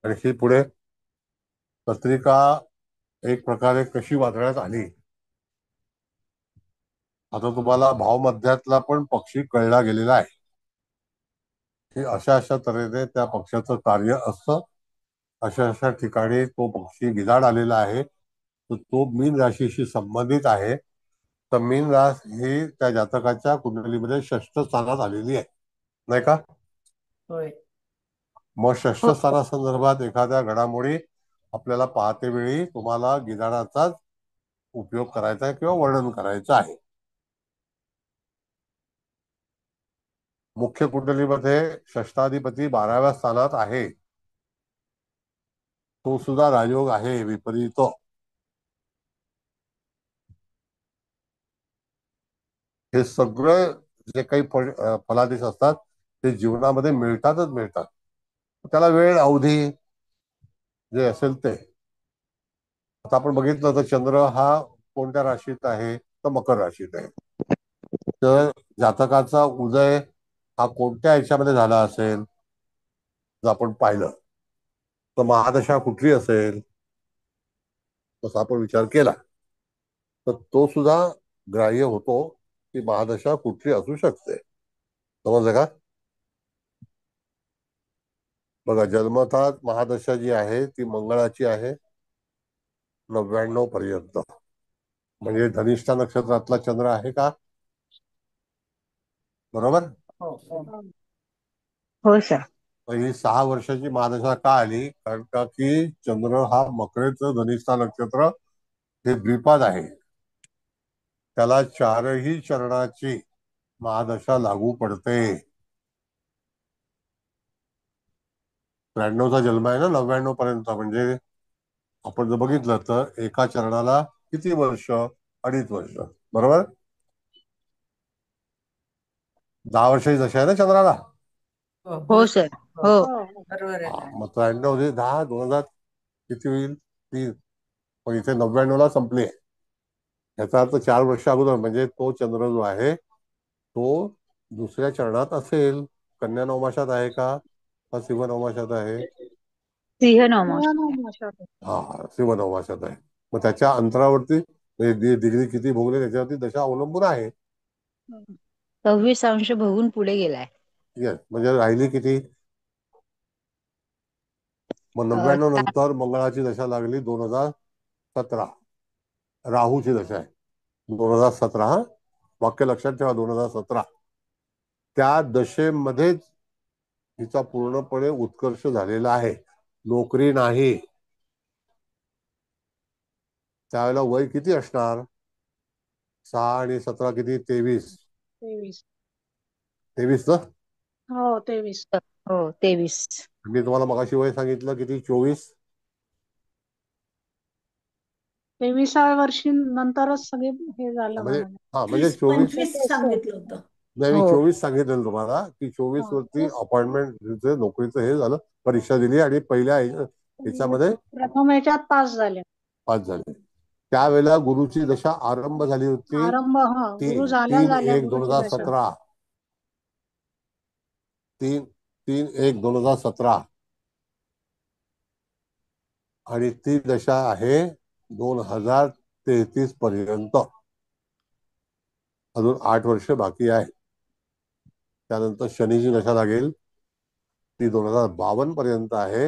आणि ही पुढे पत्रिका एक प्रकारे कशी वाचण्यात आली. आता तुम्हाला भावमध्यातला पण पक्षी कळला गेलेला आहे की अशा अशा तऱ्हेने त्या पक्षाचं कार्य असतं, अशा अशा ठिकाणी तो पक्षी गिधाड आलेला आहे, तर तो मीन राशीशी संबंधित आहे. तर मीन रास ही त्या जातकाच्या कुंडलीमध्ये षष्ठ स्थानात आलेली आहे, नाही का? होय. मग षष्ठ स्थानासंदर्भात एखाद्या घडामोडी आपल्याला पाहते वेळी तुम्हाला गिधाडाचाच उपयोग करायचा आहे किंवा वर्णन करायचं आहे. मुख्य कुंडलीमध्ये षष्ठाधिपती 12व्या स्थानात आहे, तो सुद्धा राजयोग आहे विपरीत. हे सगळं जे काही फलादेश असतात ते जीवनामध्ये मिळतातच मिळतात. त्याला वेळ अवधी जे असेल ते. आता आपण बघितलं तर चंद्र हा कोणत्या राशीत आहे, तर मकर राशीत आहे. तर जातकाचा उदय हा कोणत्या याच्यामध्ये झाला असेल जर आपण पाहिलं तर महादशा कुठली असेल तसा आपण विचार केला तर तो सुद्धा ग्राह्य होतो की महादशा कुठली असू शकते. समजलं का? बघा, जन्मतात महादशा जी आहे ती मंगळाची आहे 99 पर्यंत. म्हणजे धनिष्ठा नक्षत्रातला चंद्र आहे का? बरोबर. हो सर. ही 6 वर्षाची महादशा का आली? कारण का की चंद्र हा मकरेचं धनिष्ठा नक्षत्र हे द्विपाद आहे, त्याला 4ही चरणाची महादशा लागू पडते. 93चा जन्म आहे ना, 99 पर्यंत. म्हणजे आपण जर बघितलं तर एका चरणाला किती वर्ष? 2.5 वर्ष, बरोबर. 10 वर्षाची दशा आहे ना चंद्राला. हो सर. हो बरोबर आहे. मग 93 10 2000 किती होईल? 3. पण इथे 99ला संपली. याचा अर्थ 4 वर्ष अगोदर म्हणजे तो चंद्र जो आहे तो दुसऱ्या चरणात असेल. कन्या नवमाशात आहे का सिंह नवमाशात आहे? सिंह नवमास. हा, सिंह नवमाशात आहे. मग त्याच्या अंतरावरती डिग्री किती भोगले त्याच्यावरती दशा अवलंबून आहे. 26 अंश भोगून पुढे गेलाय. येस, म्हणजे राहिली किती? मग 99 नंतर मंगळाची दशा लागली 2017. राहूची दशा आहे 2017. हा वाक्य लक्षात ठेवा, 2017. त्या दशेमध्येच हिचा पूर्णपणे उत्कर्ष झालेला आहे, नोकरी नाही. त्यावेळेला वय किती असणार? 6 आणि 17 किती? 23. 23 ना? हो 23. हो 23. मी तुम्हाला मगाशी वय सांगितलं किती? 24. 23व्या वर्षी नंतरच सगळे हे झालं म्हणजे म्हणून. म्हणजे 24 सांगितलं होतं. नाही, मी हो. 24 सांगितलेलं तुम्हाला की 24 वरती अपॉइंटमेंट नोकरीचं हे झालं, परीक्षा दिली आणि पहिल्या याच्यामध्ये प्रथम याच्यात पास झाले. पास झाले. त्यावेळेला गुरुची दशा आरंभ झाली होती. आरंभ गुरु 3 झाल्या झाल्या 1 गुरुची दशा. 2017. 3 1 2017. आणि ती दशा आहे 2033 पर्यंत. अजून 8 वर्ष बाकी आहे. त्यानंतर शनीची दशा लागेल, ती 2052 पर्यंत आहे.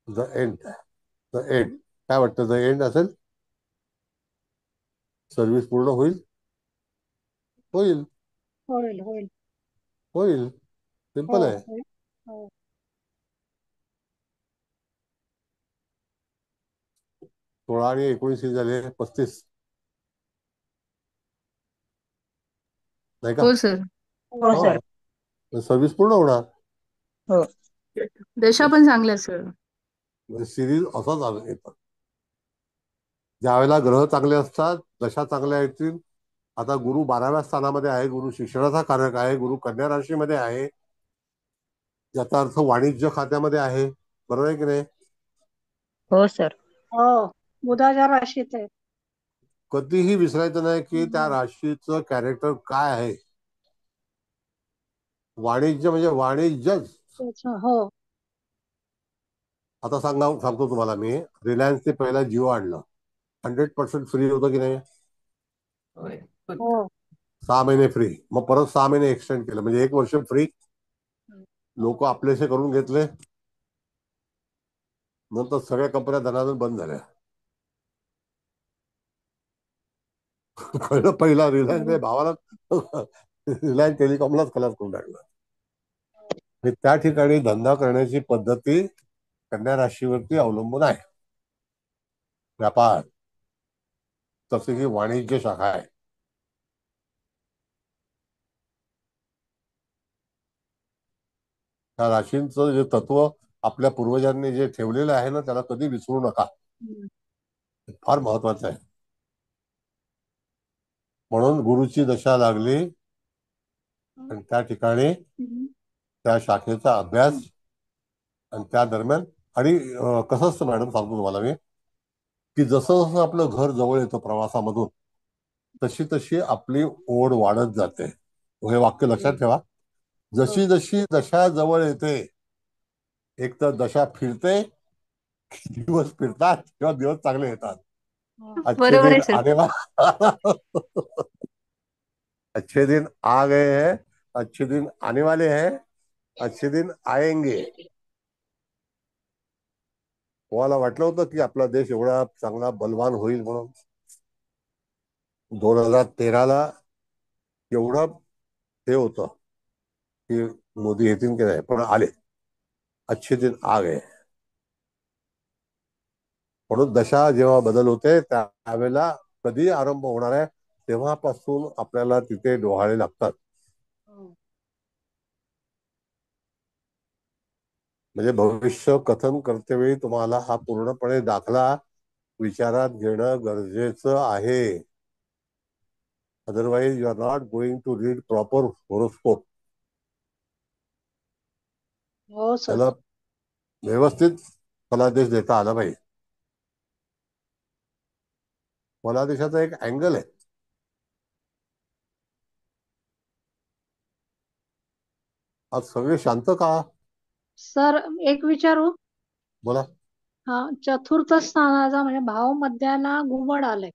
The end. काय वाटतं? द एंड असेल, सर्व्हिस पूर्ण होईल. होईल होईल होईल होईल सिंपल आहे. हो. 16 आणि 19 झाले 35, नाही का? हो सर. हो सर. सर्व्हिस पूर्ण होणार. हो. दशा पण चांगल्या असं. म्हणजे सिरीज असंच येतं. ज्यावेळेला ग्रह चांगले असतात, दशा चांगल्या येतील. आता गुरु 12व्या स्थानामध्ये आहे, गुरु शिक्षणाचा कारक आहे, गुरु कन्या राशीमध्ये आहे, याचा अर्थ वाणिज्य खात्यामध्ये आहे. बरोबर आहे की नाही? हो सर. हो, बुधाच्या राशीत आहे. कधीही विसरायचं नाही की त्या राशीचं कॅरेक्टर काय आहे. वाणिज्य म्हणजे वाणिज्यच. हो. आता सांगतो तुम्हाला मी, रिलायन्सने पहिला जिओ आणलं, 100% फ्री होतं की नाही? हो. 6 महिने फ्री, मग परत 6 महिने एक्सटेंड केलं, म्हणजे 1 वर्ष फ्री. लोक आपलेसे करून घेतले, नंतर सगळ्या कंपन्या धनाधन बंद झाल्या. कळलं? पहिला रिलायन्स भावाला रिलायन्स टेलिकॉमलाच खलास करून टाकलं. त्या ठिकाणी धंदा करण्याची पद्धती कन्या राशीवरती अवलंबून आहे. व्यापार, तसे ही वाणिज्य शाखा आहे. त्या राशींचं जे तत्व आपल्या पूर्वजांनी जे ठेवलेलं आहे ना, त्याला कधी विसरू नका. फार महत्वाचं आहे. म्हणून गुरुची दशा लागली आणि त्या ठिकाणी त्या शाखेचा अभ्यास, आणि त्या दरम्यान, आणि कसं असतं मॅडम, सांगतो तुम्हाला मी, की जसं जसं आपलं घर जवळ येतं प्रवासामधून, तशी तशी आपली ओढ वाढत जाते. हे वाक्य लक्षात ठेवा. जशी जशी दशा जवळ येते, एक तर दशा फिरते, दिवस फिरतात किंवा दिवस चांगले येतात. अच्छे बरोबर दिन आहे सर. आने अच्छे दिन आ गए हैं, अच्छे दिन आने वाले हैं, अच्छे दिन आएंगे. तुम्हाला वाटलं होतं की आपला देश एवढा चांगला बलवान होईल म्हणून? 2013ला एवढं हे होतं की मोदी येतील की नाही, पण आले. अच्छे दिन आ गए. म्हणून दशा जेव्हा बदल होते, त्यावेळेला कधी आरंभ होणार आहे, तेव्हापासून आपल्याला तिथे डोहाळे लागतात. म्हणजे भविष्य कथन करतेवेळी तुम्हाला हा पूर्णपणे दाखला विचारात घेणं गरजेचं आहे. Otherwise you are not going to read proper horoscope. हो सर. त्याला व्यवस्थित फलादेश देता आला पाहिजे. फलादेशाचा एक अँगल आहे. आज सगळे शांत का? सर एक विचारू? बोला. हा, चतुर्थ स्थानाचा म्हणजे भाव मध्याला घुबड आलंय.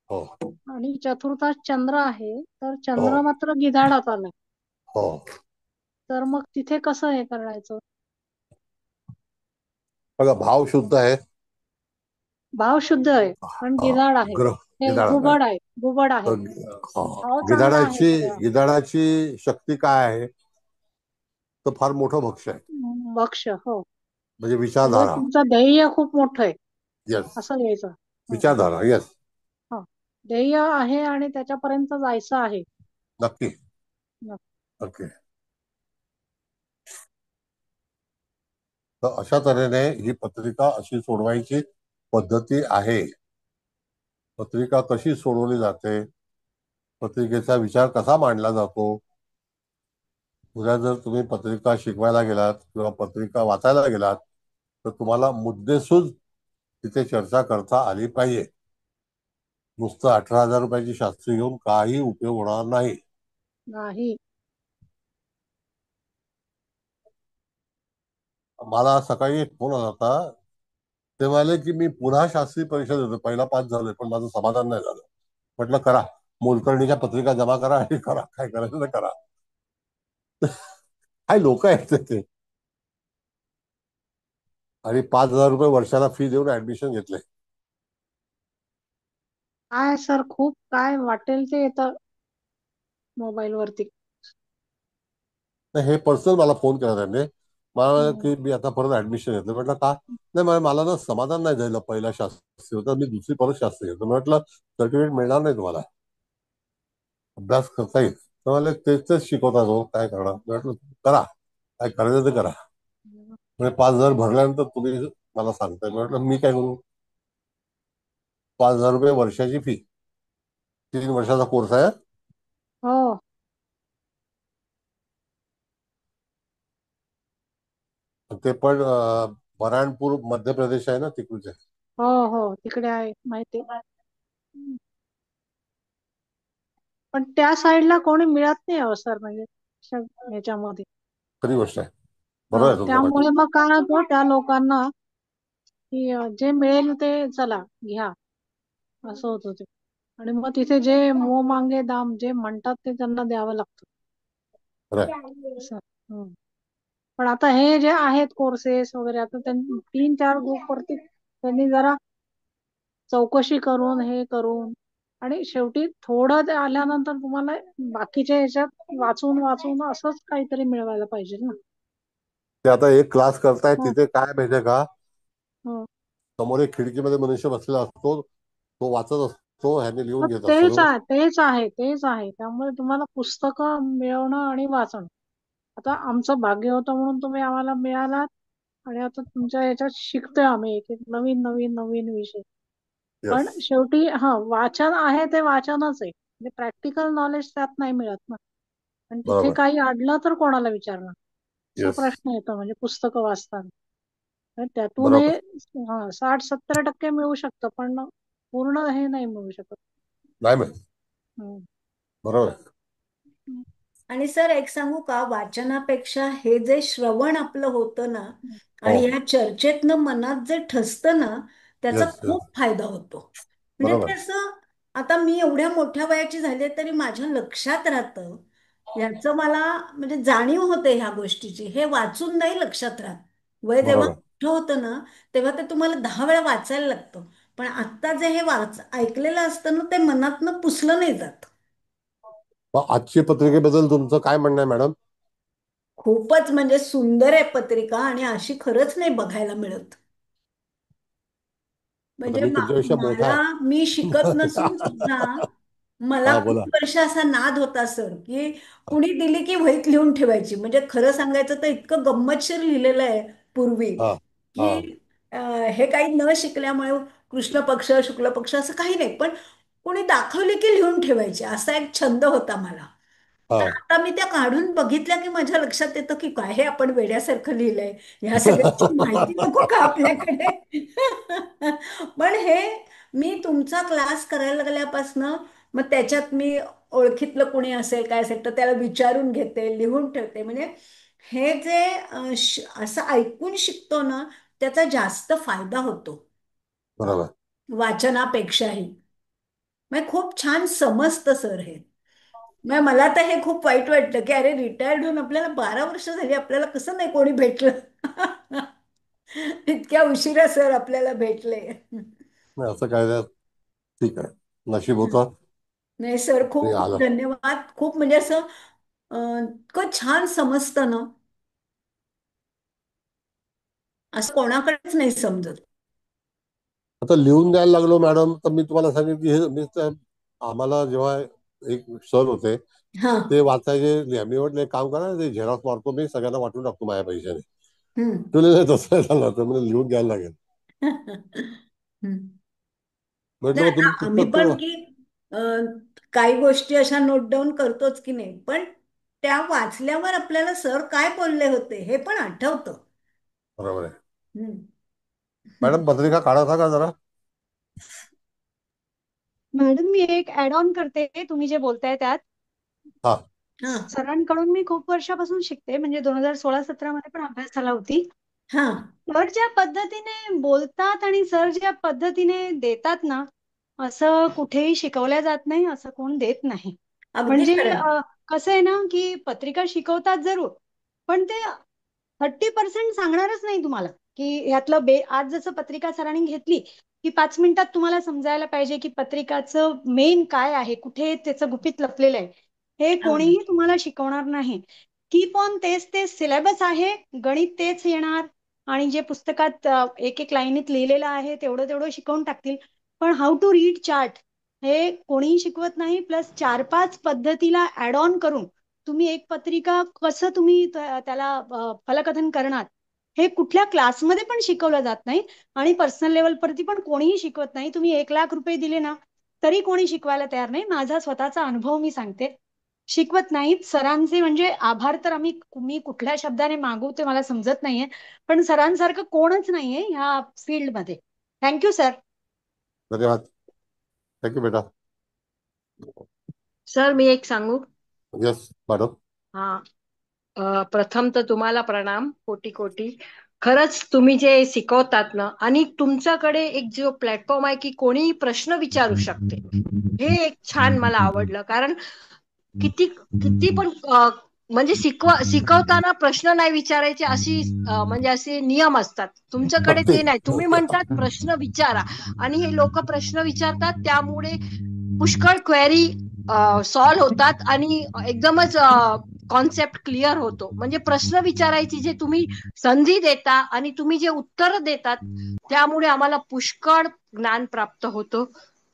हो. आणि चतुर्थात चंद्र आहे, तर हो चंद्र मात्र गिधाडात आलाय. हो. तर मग तिथे कसं हे करायचं? बघा, भाव शुद्ध आहे, भाव शुद्ध आहे, पण गिधाड आहे, ग्रह हे गिधाडात आहे. घुबड आहे. भाव चांगला आहे सगळा. गिधाडाची शक्ती काय आहे? तर फार मोठं भक्ष आहे, भक्ष. हो, म्हणजे म्हणजे विचारधारा. तुमचं ध्येय खूप मोठं आहे, येस, असं घ्यायचं. विचारधारा. येस, ध्येय आहे आणि त्याच्यापर्यंत जायचं आहे. नक्की. ओके. तर अशा तऱ्हेने ही पत्रिका अशी सोडवायची पद्धती आहे. पत्रिका कशी सोडवली जाते, पत्रिकेचा विचार कसा मांडला जातो. उद्या जर तुम्ही पत्रिका शिकवायला गेलात किंवा पत्रिका वाचायला गेलात, तर तुम्हाला मुद्देसूद तिथे चर्चा करता आली पाहिजे. नुसतं 18,000 रुपयाची शास्त्री घेऊन काही उपयोग होणार नाही. नाही. मला सकाळी एक फोन आला होता, ते म्हणाले की मी पुन्हा शास्त्री परीक्षा देतो, पहिला पास झालोय पण माझं समाधान नाही झालं. म्हटलं करा, मोलकर्णीच्या पत्रिका जमा करा आणि करा, काय करायचं ते करा. काय लोक आहेत ते. आणि 5,000 रुपये वर्षाला फी देऊन ऍडमिशन घेतले. काय सर, खूप काय वाटेल ते येतं मोबाईल वरती. हे पर्सनल मला फोन केला त्यांनी, मला म्हणाले की मी आता परत ऍडमिशन घेतलं. म्हटलं का? नाही, मला ना समाधान नाही झालं पहिला शास्त्री होता, मी दुसरी परत शास्त्री घेतो. म्हटलं सर्टिफिकेट मिळणार नाही तुम्हाला, अभ्यास करता येईल. तर मला तेच शिकवता, जो काय करणार. म्हटलं करा, काय करायचं ते करा. म्हणजे 5,000 भरल्यानंतर तुम्ही मला सांगताय. म्हटलं मी काय करू? 5,000 रुपये वर्षाची फी, 3 वर्षाचा कोर्स आहे. हो ते पण बऱ्हाणपूर मध्य प्रदेश आहे ना, तिकडचे. हो हो तिकडे आहे माहिती. पण त्या साईडला कोणी मिळत नाही अहो सर, म्हणजे ह्याच्यामध्ये. खरी गोष्ट आहे. बरोबर आहे तुमचं त्यामुळे म्हणणं. मग काय होतं त्या लोकांना की जे मिळेल ते चला घ्या, असं होत ते. आणि मग तिथे जे मोह मांगे दाम जे म्हणतात ते त्यांना द्यावं लागतं. खरं आहे. असं. पण आता हे जे आहेत कोर्सेस वगैरे, आता त्यांनी 3-4 ग्रुप वरती त्यांनी जरा चौकशी करून हे करून, आणि शेवटी थोडं ते आल्यानंतर तुम्हाला बाकीच्या ह्याच्यात वाचून वाचून असंच काहीतरी मिळवायला पाहिजे ना. ते आता एक क्लास करतायत हो तिथे काय माहितीये का, हो समोर एक खिडकीमध्ये मनुष्य बसलेला असतो, तो वाचत असतो, ह्याने लिहून मग घेत तेच असतो. आहे तेच आहे तेच आहे. त्यामुळे तुम्हाला पुस्तकं मिळवणं आणि वाचणं, आता आमचं भाग्य होतं म्हणून तुम्ही आम्हाला मिळालात. आणि आता तुमच्या ह्याच्यात शिकतोय आम्ही एक एक नवीन नवीन नवीन विषय. पण येस, शेवटी वाचन आहे ते वाचनच आहे, म्हणजे प्रॅक्टिकल नॉलेज त्यात नाही मिळत ना. आणि तिथे बरोबर. काही अडलं तर कोणाला विचारणार, असा येस, प्रश्न येतो म्हणजे पुस्तकं वाचताना. तर त्यातून हे बरोबर. 60-70% मिळू शकतं, पण पूर्ण हे नाही मिळू शकत. नाही माहित. हम्म. बरोबर. आणि सर एक सांगू का, वाचनापेक्षा हे जे श्रवण आपलं होतं ना, हो, आणि ह्या चर्चेतनं मनात जे ठसतं ना, त्याचा येस येस, खूप फायदा होतो. म्हणजे बरोबर. ते असं, आता मी एवढ्या मोठ्या वयाची झाले तरी माझ्या लक्षात राहतं, याचं मला म्हणजे जाणीव होते ह्या गोष्टीची. हे वाचून नाही लक्षात राहत. वय जेव्हा बरोबर. मोठं होतं ना, तेव्हा ते तुम्हाला 10 वेळा वाचायला लागतं. पण आत्ता जे हे ऐकलेलं असतं ना, ते मनातनं पुसलं नाही जात. मग आजची पत्रिकेबद्दल तुमचं काय म्हणणं आहे मॅडम? खूपच म्हणजे सुंदर आहे पत्रिका, आणि अशी खरंच नाही बघायला मिळत. आता म्हणजे मी तुमच्यापेक्षा मोठा मला, मी शिकत आहे. नसून सुद्धा मला हा बोला. खूप वर्ष असा नाद होता सर, की कुणी दिली की वहीत लिहून ठेवायची. म्हणजे खरं सांगायचं तर इतकं गंमतशीर लिहिलेलं आहे पूर्वी, हा हा की हे काही न शिकल्यामुळे कृष्ण पक्ष शुक्ल पक्ष असं काही नाही, पण कोणी दाखवली की लिहून ठेवायची, असा एक छंद होता मला. हा. तर आता मी त्या काढून बघितल्या की माझ्या लक्षात येतं की काय हे आपण वेड्यासारखं लिहिलंय, ह्या सगळ्याची माहिती नको का आपल्याकडे. पण हे मी तुमचा क्लास करायला लागल्यापासनं, मग त्याच्यात मी ओळखीतलं कोणी असेल काय असेल तर त्याला विचारून घेते, लिहून ठेवते. म्हणजे हे जे असं ऐकून शिकतो ना, त्याचा जास्त फायदा होतो बरोबर. वाचनापेक्षाही. म्हणजे खूप छान समजतं सर हे. मग मला तर हे खूप वाईट वाटतं की अरे, रिटायर्ड होऊन आपल्याला 12 वर्ष झाली, आपल्याला कसं नाही कोणी भेटलं. इतक्या उशिरा सर आपल्याला भेटले. नाही असं काय नाही. ठीक आहे, नशीब होतं नाही सर, ते खूप खूप आलं. धन्यवाद. खूप म्हणजे असं इतकं छान समजतं ना, असं कोणाकडेच नाही समजत. आता लिहून द्यायला लागलो मॅडम, तर मी तुम्हाला सांगेन की हे मी आम्हाला जेव्हा एक सर होते, हा. ते वाचायचे. मी म्हटलं एक काम करा, ते झेरॉक्स मारतो मी, सगळ्यांना वाटून टाकतो माझ्या पैशाने. हम्म. तुला तसं नाही झालं, तर म्हणजे लिहून द्यायला लागेल. हम्म. म्हटलं नाही मग आता तुम्ही आम्ही पुस्तक पण की काही गोष्टी अशा नोट डाऊन करतोच की नाही, पण त्या वाचल्यावर आपल्याला सर काय बोलले होते हे पण आठवतं. बरोबर आहे. हम्म. मॅडम पत्रिका काढा का जरा. मॅडम मी एक ऍड ऑन करते तुम्ही जे बोलताय त्यात. हा हा सरांकडून मी खूप वर्षापासून शिकते, म्हणजे 2016-17 मध्ये पण अभ्यास झाला होती. हा सर ज्या पद्धतीने बोलतात आणि सर ज्या पद्धतीने देतात ना, असं कुठेही शिकवल्या जात नाही, असं कोण देत नाही. अगदी म्हणजे खरं आहे. कसं आहे ना, की पत्रिका शिकवतात जरूर, पण ते 30% सांगणारच नाही तुम्हाला, की ह्यातलं आज जसं पत्रिका सरांनी घेतली की 5 मिनिटात तुम्हाला समजायला पाहिजे की पत्रिकाचं मेन काय आहे, कुठे त्याचं गुपित लपलेलं आहे, हे अगदी. कोणीही तुम्हाला शिकवणार नाही. कीप ऑन तेच तेच सिलेबस आहे, गणित तेच येणार, आणि जे पुस्तकात एक एक लाईनीत लिहिलेलं आहे तेवढं तेवढं शिकवून टाकतील. पण हाऊ टू रीड चार्ट हे कोणीही शिकवत नाही. प्लस 4-5 पद्धतीला ऍड ऑन करून तुम्ही एक पत्रिका कसं तुम्ही त्याला फलकथन करणार हे कुठल्या क्लासमध्ये पण शिकवलं जात नाही आणि पर्सनल लेवलवरती पण कोणीही शिकवत नाही. तुम्ही 1,00,000 रुपये दिले ना तरी कोणी शिकवायला तयार नाही. माझा स्वतःचा अनुभव मी सांगते. शिकवत नाहीत सरांचे. म्हणजे आभार तर मी कुठल्या शब्दाने मागू ते मला समजत नाहीये, पण सरांसारखं कोणच नाहीये ह्या फील्डमध्ये. Thank you sir. धन्यवाद. थँक्यू बेटा. सर मी एक सांगू? Yes madam. हा, प्रथम तर तुम्हाला प्रणाम कोटी कोटी. खरंच तुम्ही जे शिकवतात ना, आणि तुमच्याकडे एक जो प्लॅटफॉर्म आहे की कोणीही प्रश्न विचारू शकते, हे एक छान मला आवडलं. कारण किती किती पण म्हणजे शिकवताना प्रश्न नाही विचारायचे म्हणजे असे नियम असतात. तुमच्याकडे ते नाही. तुम्ही म्हणतात प्रश्न विचारा, आणि हे लोक प्रश्न विचारतात, त्यामुळे पुष्कळ क्वेरी सॉल्व्ह होतात आणि एकदमच कॉन्सेप्ट क्लिअर होतो. म्हणजे प्रश्न विचारायची जे तुम्ही संधी देता आणि तुम्ही जे उत्तर देतात, त्यामुळे आम्हाला पुष्कळ ज्ञान प्राप्त होतो.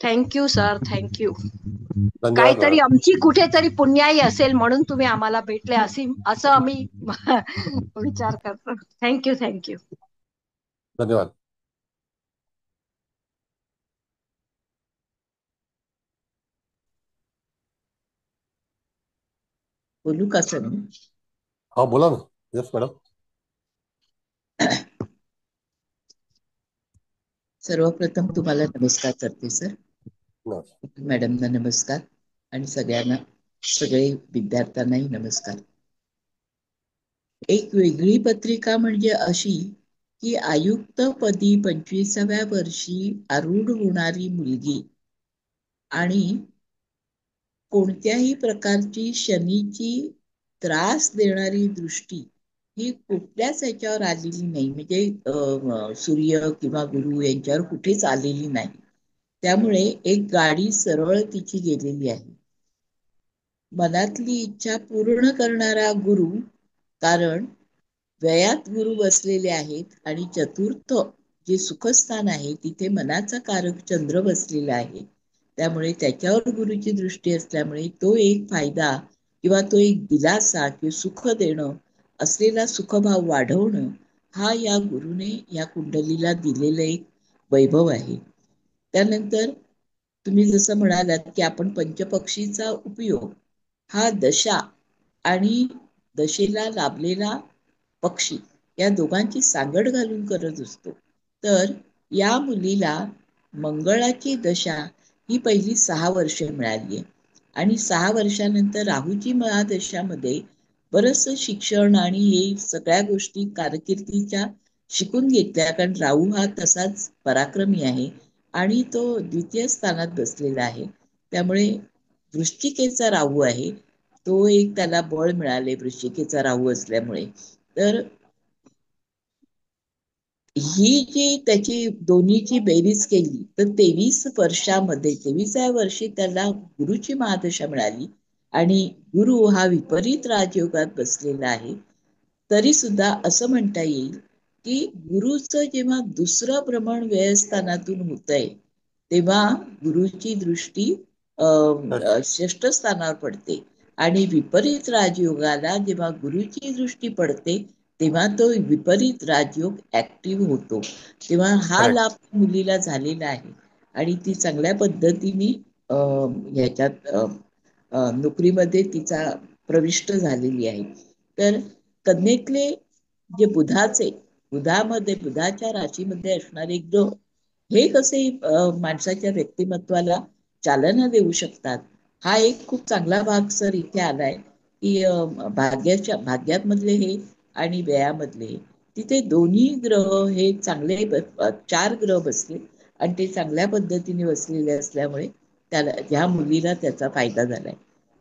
Thank you sir, thank you. काहीतरी आमची कुठेतरी पुण्याई असेल म्हणून तुम्ही आम्हाला भेटले असं आम्ही विचार करतो. Thank you, thank you. धन्यवाद. बोलू का सर? हा बोला ना. Yes madam. सर्वप्रथम तुम्हाला नमस्कार करते सर. मॅडमना नमस्कार आणि सगळे विद्यार्थ्यांनाही नमस्कार. एक वेगळी पत्रिका म्हणजे अशी की आयुक्तपदी 25व्या वर्षी आरूढ होणारी मुलगी आणि कोणत्याही प्रकारची शनीची त्रास देणारी दृष्टी ही कुठल्याच याच्यावर आलेली नाही. म्हणजे सूर्य किंवा गुरु यांच्यावर कुठेच आलेली नाही. त्यामुळे एक गाडी सरळ तिची गेलेली आहे. मनातली इच्छा पूर्ण करणारा गुरु, कारण व्ययात गुरु बसलेले आहेत आणि चतुर्थ जे सुखस्थान आहे तिथे मनाचा कारक चंद्र बसलेला आहे. त्यामुळे त्याच्यावर गुरुची दृष्टी असल्यामुळे तो एक फायदा किंवा तो एक दिलासा किंवा सुख देणं असलेला सुखभाव वाढवणं हा या गुरुने या कुंडलीला दिलेलं एक वैभव आहे. त्यानंतर तुम्ही जसं म्हणालात की आपण पंचपक्षीचा उपयोग हा दशा आणि दशेला लाभलेला पक्षी या दोघांची सांगड घालून करत असतो. तर या मुलीला मंगळाची दशा ही पहिली 6 वर्ष मिळाली आहे आणि 6 वर्षानंतर राहूची महादशामध्ये बरंचसं शिक्षण आणि हे सगळ्या गोष्टी कारकिर्दीच्या शिकून घेतल्या. कारण राहू हा तसाच पराक्रमी आहे आणि तो द्वितीय स्थानात बसलेला आहे. त्यामुळे वृश्चिकेचा राहू आहे, तो एक त्याला बळ मिळाले वृश्चिकेचा राहू असल्यामुळे. तर ही जी त्याची दोन्हीची बेरीज केली तर 23 वर्षामध्ये 23व्या वर्षी त्याला गुरुची महादशा मिळाली आणि गुरु हा विपरीत राजयोगात बसलेला आहे. तरी सुद्धा असं म्हणता येईल की गुरुचं जेव्हा दुसरं भ्रमण व्ययस्थानातून होत आहे तेव्हा गुरुची दृष्टी श्रेष्ठ स्थानावर पडते आणि विपरीत राजयोगाला जेव्हा गुरुची दृष्टी पडते तेव्हा तो विपरीत राजयोग ऍक्टिव्ह होतो. तेव्हा हा लाभ मुलीला झालेला आहे आणि ती चांगल्या पद्धतीने ह्याच्यात नोकरीमध्ये तिचा प्रविष्ट झालेली आहे. तर कन्येतले जे बुधाच्या राशीमध्ये असणारे ग्रह हे कसे माणसाच्या व्यक्तिमत्वाला चालना देऊ शकतात, हा एक खूप चांगला भाग सर इथे आलाय की भाग्यामधले हे आणि व्ययामधले तिथे दोन्ही ग्रह हे चांगले 4 ग्रह बसले आणि ते चांगल्या पद्धतीने बसलेले असल्यामुळे त्याला ह्या मुलीला त्याचा फायदा झालाय.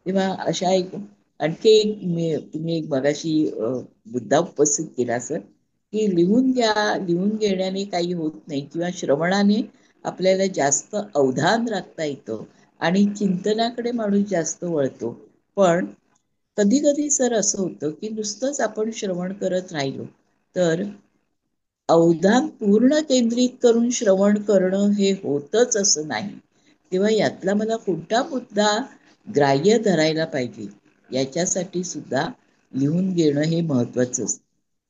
तेव्हा अशा एक आणखी एक तुम्ही एक मगाशी मुद्दा उपस्थित केला सर की लिहून घेण्याने काही होत नाही किंवा श्रवणाने आपल्याला जास्त अवधान राखता येतं आणि चिंतनाकडे माणूस जास्त वळतो. पण कधी कधी सर असं होतं की नुसतंच आपण श्रवण करत राहिलो तर अवधान पूर्ण केंद्रित करून श्रवण करणं हे होतच असं नाही. तेव्हा यातला मला कोणता मुद्दा ग्राह्य धरायला पाहिजे याच्यासाठी सुद्धा लिहून घेणं हे महत्वाचं असतं.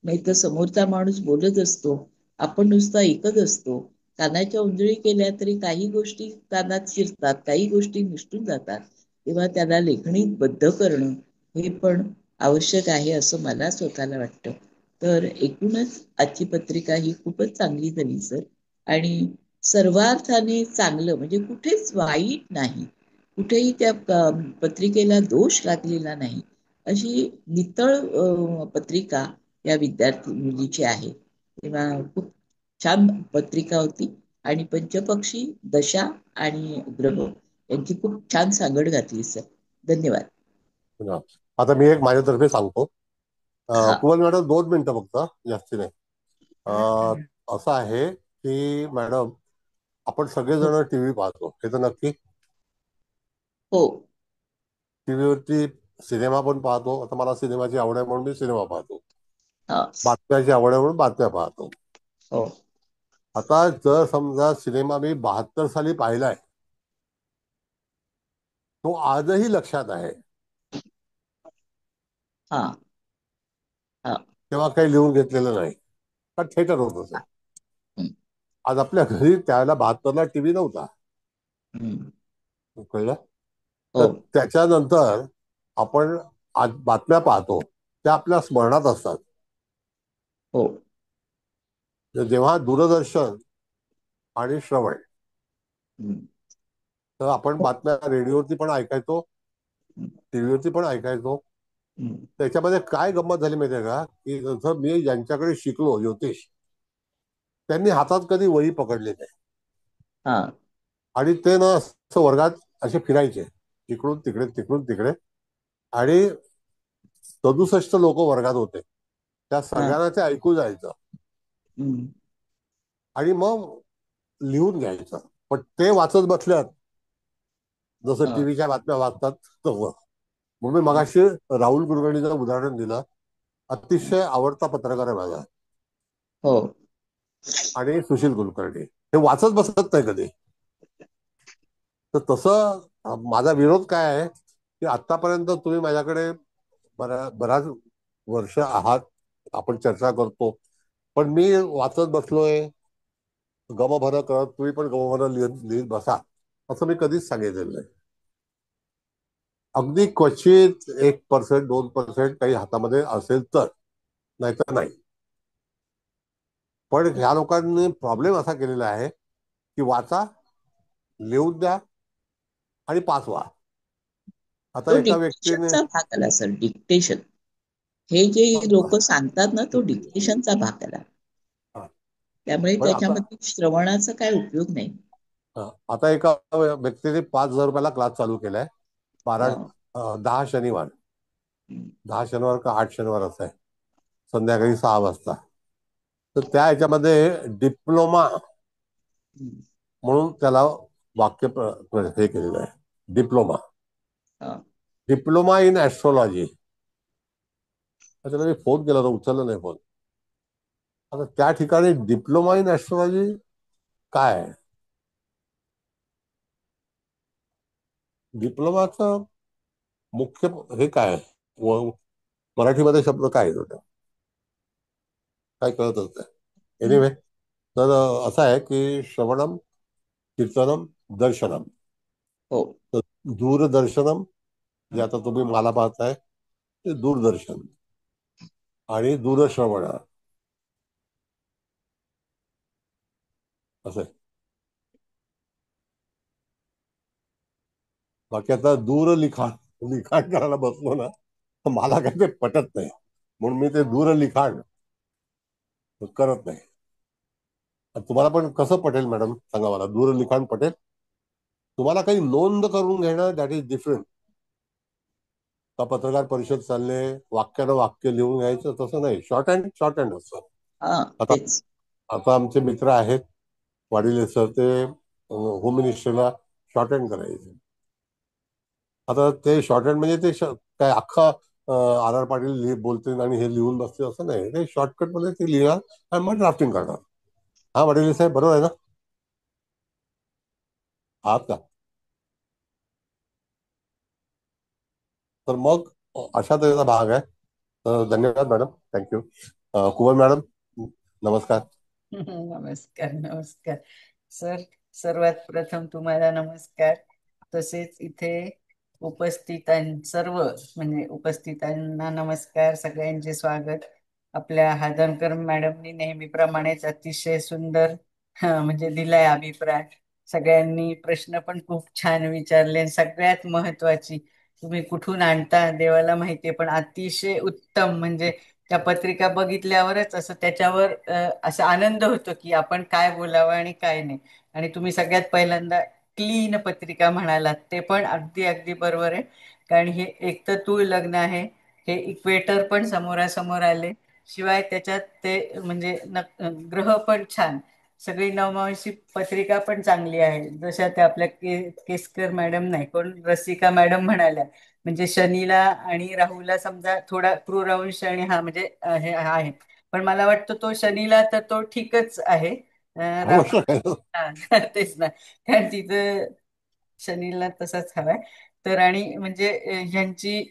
नाही तर समोरचा माणूस बोलत असतो, आपण नुसता ऐकत असतो. कानाच्या उंजळी केल्या तरी काही गोष्टी कानात शिरतात, काही गोष्टी निसटून जातात. तेव्हा त्याला लेखणीत बद्ध करणं हे पण आवश्यक आहे असं मला स्वतःला वाटतं. तर एकूणच आजची पत्रिका ही खूपच चांगली झाली सर. आणि सर्वार्थाने चांगलं म्हणजे कुठेच वाईट नाही, कुठेही त्या पत्रिकेला दोष लागलेला नाही, अशी नितळ पत्रिका या विद्यार्थी मुलीची आहे. तेव्हा खूप छान पत्रिका होती. आणि पंचपक्षी, दशा आणि ग्रह यांची खूप छान सांगड घातली सर. धन्यवाद. आता मी एक माझ्यातर्फे सांगतो. हा. कुमार मॅडम 2 मिनिटं फक्त, जास्ती नाही. असं आहे की मॅडम, आपण सगळेजण टीव्ही पाहतो, हे तर नक्की. हो. टीव्हीवरती सिनेमा पण पाहतो. आता मला सिनेमाची आवड आहे म्हणून मी सिनेमा पाहतो. हा. बातम्याची आवड आहे म्हणून बातम्या पाहतो. हो. आता जर समजा सिनेमा मी 72 साली पाहिलाय, तो आजही लक्षात आहे. हा. हा. तेव्हा काही लिहून घेतलेलं नाही, कारण थिएटर होत असे. आज आपल्या घरी त्यावेळेला 72ला टीव्ही नव्हता, कळलं. तर त्याच्यानंतर आपण आज बातम्या पाहतो, त्या आपल्या स्मरणात असतात. हो. जेव्हा दूरदर्शन आणि श्रवण, तर आपण बातम्या रेडिओवरती पण ऐकायचो, टीव्हीवरती पण ऐकायचो. त्याच्यामध्ये काय गंमत झाली माहितीये का, की जसं मी ज्यांच्याकडे शिकलो, ज्योतिष, त्यांनी हातात कधी वही पकडली नाही. आणि ते ना असं वर्गात असे फिरायचे, इकडून तिकडे तिकडून तिकडे. आणि 67 लोक वर्गात होते, त्या सगळ्यांना ते ऐकू जायचं आणि मग लिहून घ्यायचं. पण ते वाचत बसल्यात जसं टीव्हीच्या बातम्या वाचतात तसं. म्हणून मी मगाशी राहुल कुलकर्णीचं उदाहरण दिलं. अतिशय आवडता पत्रकार आहे माझा. हो. आणि सुशील कुलकर्णी हे वाचत बसत नाही कधी. तर तसं माझा विरोध काय आहे की आतापर्यंत तुम्ही माझ्याकडे बराच वर्ष आहात, आपण चर्चा करतो, पण मी वाचत बसलोय गमभर करत, तुम्ही पण गमभर लिहित बसा, असं मी कधीच सांगितलेलं नाही. अगदी क्वचित 1%, 2% काही हातामध्ये असेल तर, नाहीतर नाही. पण ह्या लोकांनी प्रॉब्लेम असा केलेला आहे की वाचा, लिहून द्या आणि पास व्हा. आता एका व्यक्तीने डिक्टेशनचा भाग आला सर. डिक्टेशन हे जे लोक सांगतात ना, तो डिक्टेशनचा भाग आला. त्यामुळे त्याच्यामध्ये श्रवणाचा काय उपयोग नाही. आता एका व्यक्तीने 5,000 रुपयाला क्लास चालू केलाय. 10 शनिवार, 10 शनिवार का 8 शनिवार असं आहे, संध्याकाळी 6 वाजता. तर त्या ह्याच्यामध्ये डिप्लोमा म्हणून त्याला वाक्य हे केलेलं आहे, डिप्लोमा. Diploma in astrology. त्याला मी फोन केला तर उचलला नाही फोन. आता त्या ठिकाणी डिप्लोमा इन ऍस्ट्रॉलॉजी काय आहे? डिप्लोमाचं मुख्य हे काय, मराठीमध्ये शब्द काय आहे, काय कळतच नाही. एनिवे, तर असं आहे की श्रवणम, कीर्तनम, दर्शनम. तर दूरदर्शनम, जे आता तुम्ही मला पाहताय ते दूरदर्शन, आणि दूरश्रवण असं आहे. बाकी आता लिखाण करायला बसलो ना, तर मला काही ते पटत नाही, म्हणून मी ते लिखाण करत नाही. तुम्हाला पण कसं पटेल मॅडम सांगा मला, लिखाण पटेल तुम्हाला? काही नोंद करून घेणं, दॅट इज डिफरंट. का पत्रकार परिषद चालले, वाक्यानं वाक्य लिहून घ्यायचं, तसं नाही. शॉर्ट हँड असतं. आता आमचे मित्र आहेत वाडिले सर, ते होम मिनिस्टरला शॉर्ट हँड करायचे. आता ते शॉर्ट हँड म्हणजे ते काय अख्खा आर पाटील बोलतील आणि हे लिहून बसते असं नाही. ते शॉर्टकट मध्ये ते लिहिणार आणि मग ड्राफ्टिंग करणार. हा वाडिले साहेब, बरोबर आहे ना? आहात का? तर मग अशा तऱ्हेचा भाग आहे. तर धन्यवाद मॅडम, थँक्यू. कुवल मॅडम, नमस्कार. नमस्कार नमस्कार सर. सर्वात प्रथम तुम्हाला नमस्कार. तसेच इथे सर्व म्हणजे उपस्थितांना नमस्कार, सगळ्यांचे स्वागत. आपल्या हादणकर मॅडमनी नेहमीप्रमाणेच अतिशय सुंदर म्हणजे दिलाय अभिप्राय. सगळ्यांनी प्रश्न पण खूप छान विचारले. सगळ्यात महत्वाची, तुम्ही कुठून आणता देवाला माहितीये, पण अतिशय उत्तम. म्हणजे त्या पत्रिका बघितल्यावरच असं त्याच्यावर असा आनंद होतो की आपण काय बोलावं आणि काय नाही. आणि तुम्ही सगळ्यात पहिल्यांदा क्लीन पत्रिका म्हणालात, ते पण अगदी अगदी बरोबर आहे. कारण हे एक तर तूळ लग्न आहे, हे इक्वेटर पण समोरासमोर आले, शिवाय त्याच्यात ते म्हणजे ग्रह पण छान, सगळी नवमांशी पत्रिका पण चांगली आहे. जशा त्या आपल्या केसकर मॅडम नाही, कोण रसिका मॅडम म्हणाल्या, म्हणजे शनीला आणि राहूला समजा थोडा क्रूर अंश आणि हा म्हणजे हे आहे. पण मला वाटतं तो शनीला तर तो ठीकच आहे. राहू आवश्यक आहे. तेच ना, कारण तिथं शनीला तसाच हवाय. तर आणि म्हणजे ह्यांची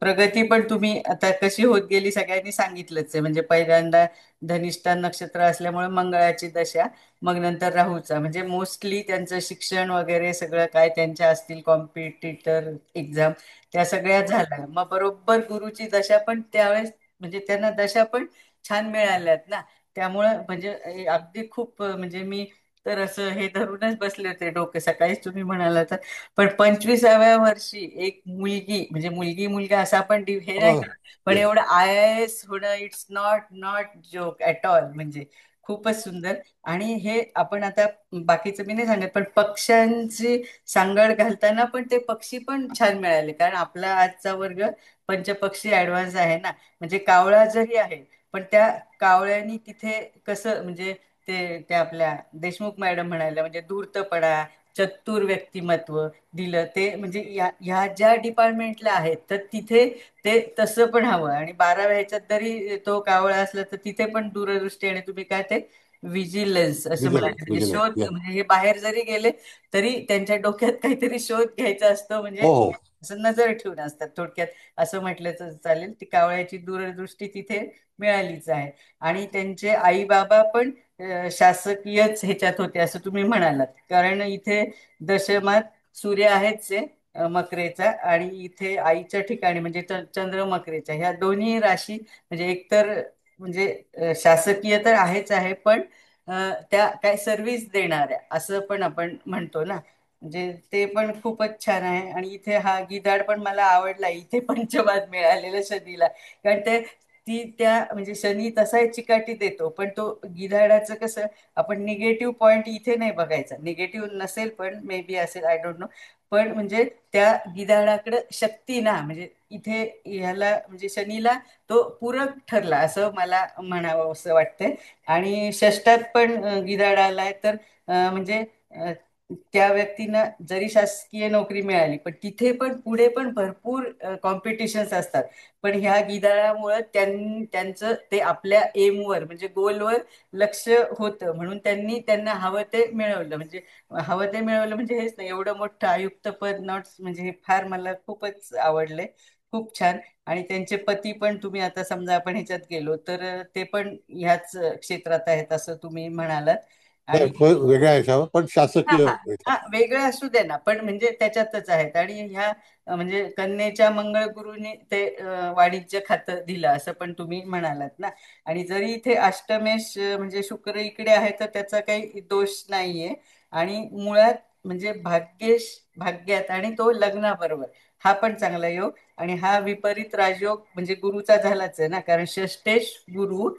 प्रगती पण तुम्ही आता कशी होत गेली सगळ्यांनी सांगितलंच आहे. म्हणजे पहिल्यांदा धनिष्ठा नक्षत्र असल्यामुळे मंगळाची दशा, मग नंतर राहूचा, म्हणजे मोस्टली त्यांचं शिक्षण वगैरे सगळं काय त्यांच्या असतील कॉम्पिटिटर एक्झाम त्या सगळ्या झाल्या. मग बरोबर गुरुची दशा पण त्यावेळेस म्हणजे त्यांना दशा पण छान मिळाल्यात ना. त्यामुळं म्हणजे अगदी खूप म्हणजे मी तर असं हे धरूनच बसले होते डोके, सकाळीच तुम्ही म्हणाला तर. पण 25व्या वर्षी एक मुलगी, म्हणजे मुलगी मुलगा असं आपण हे नाही करत, पण Yes. एवढं IAS होणं, it's not not joke at all. म्हणजे खूपच सुंदर. आणि हे आपण आता बाकीचं मी नाही सांगत, पण पक्ष्यांची सांगड घालताना पण ते पक्षी पण छान मिळाले. कारण आपला आजचा वर्ग पंचपक्षी ऍडव्हान्स आहे ना. म्हणजे कावळा जरी आहे, पण त्या कावळ्यांनी तिथे कसं म्हणजे ते त्या आपल्या देशमुख मॅडम म्हणाल्या, म्हणजे धूर्तपणा, चतुर व्यक्तिमत्व दिलं ते. म्हणजे ह्या ज्या डिपार्टमेंटला आहेत तर तिथे ते तसं पण हवं. आणि 12व्या ह्याच्यात जरी तो कावळा असला तर तिथे पण दूरदृष्टी, आणि तुम्ही काय ते विजिलन्स असं म्हणाले, विजिलन्स, म्हणजे विजिलन्स, शोध. येस. म्हणजे हे बाहेर जरी गेले तरी त्यांच्या डोक्यात काहीतरी शोध घ्यायचा असतो. म्हणजे हो हो. असं नजर ठेवून असतात थोडक्यात, असं म्हटलं तर चालेल. ती कावळ्याची दूरदृष्टी तिथे मिळालीच आहे. आणि त्यांचे आई बाबा पण शासकीयच ह्याच्यात होते असं तुम्ही म्हणालात. कारण इथे दशमात सूर्य आहेच आहे मकरेचा, आणि इथे आईच्या ठिकाणी म्हणजे चंद्र मकरेचा, ह्या दोन्ही राशी म्हणजे एकतर म्हणजे शासकीय तर आहेच आहे, पण त्या काय सर्व्हिस देणाऱ्या असं पण आपण म्हणतो ना. म्हणजे ते पण खूपच छान आहे. आणि इथे हा गिधाड पण मला आवडला, इथे पंचमात मिळालेलं शनीला. कारण ते त्या म्हणजे शनी तसा चिकाटी देतो, पण तो गिधाडाचं कसं आपण निगेटिव्ह पॉइंट इथे नाही बघायचा. निगेटिव्ह नसेल, पण मे बी असेल, आय डोंट नो. पण म्हणजे त्या गिधाडाकडे शक्ती ना, म्हणजे इथे ह्याला म्हणजे शनीला तो पूरक ठरला असं मला म्हणावं असं वाटतंय. आणि षष्टात पण गिधाड आलाय, तर म्हणजे त्या व्यक्तीनं जरी शासकीय नोकरी मिळाली, पण तिथे पण पुढे पण भरपूर कॉम्पिटिशन्स असतात. पण ह्या गिधाडामुळं त्यांचं ते आपल्या एमवर म्हणजे गोलवर लक्ष होतं, म्हणून त्यांना हवं ते मिळवलं. म्हणजे हवं ते मिळवलं म्हणजे हेच नाही, एवढं मोठं आयुक्त पद नॉट, म्हणजे हे फार मला खूपच आवडले, खूप छान. आणि त्यांचे पती पण तुम्ही आता समजा आपण ह्याच्यात गेलो तर ते पण ह्याच क्षेत्रात आहेत असं तुम्ही म्हणालात. आणि वेगळ्या ह्याच्यावर पण हा शासकीय हा ह्याच्यात. हा वेगळं असू दे ना, पण म्हणजे त्याच्यातच आहेत. आणि ह्या म्हणजे कन्येच्या मंगळ गुरुनी ते वाणिज्य खातं दिलं असं पण तुम्ही म्हणालात ना. आणि जरी इथे अष्टमेश म्हणजे शुक्र इकडे आहे, तर त्याचा काही दोष नाहीये. आणि मुळात म्हणजे भाग्यात आणि तो लग्नाबरोबर हा पण चांगला योग. आणि हा विपरीत राजयोग म्हणजे गुरुचा झालाच आहे ना, कारण षष्टेश गुरु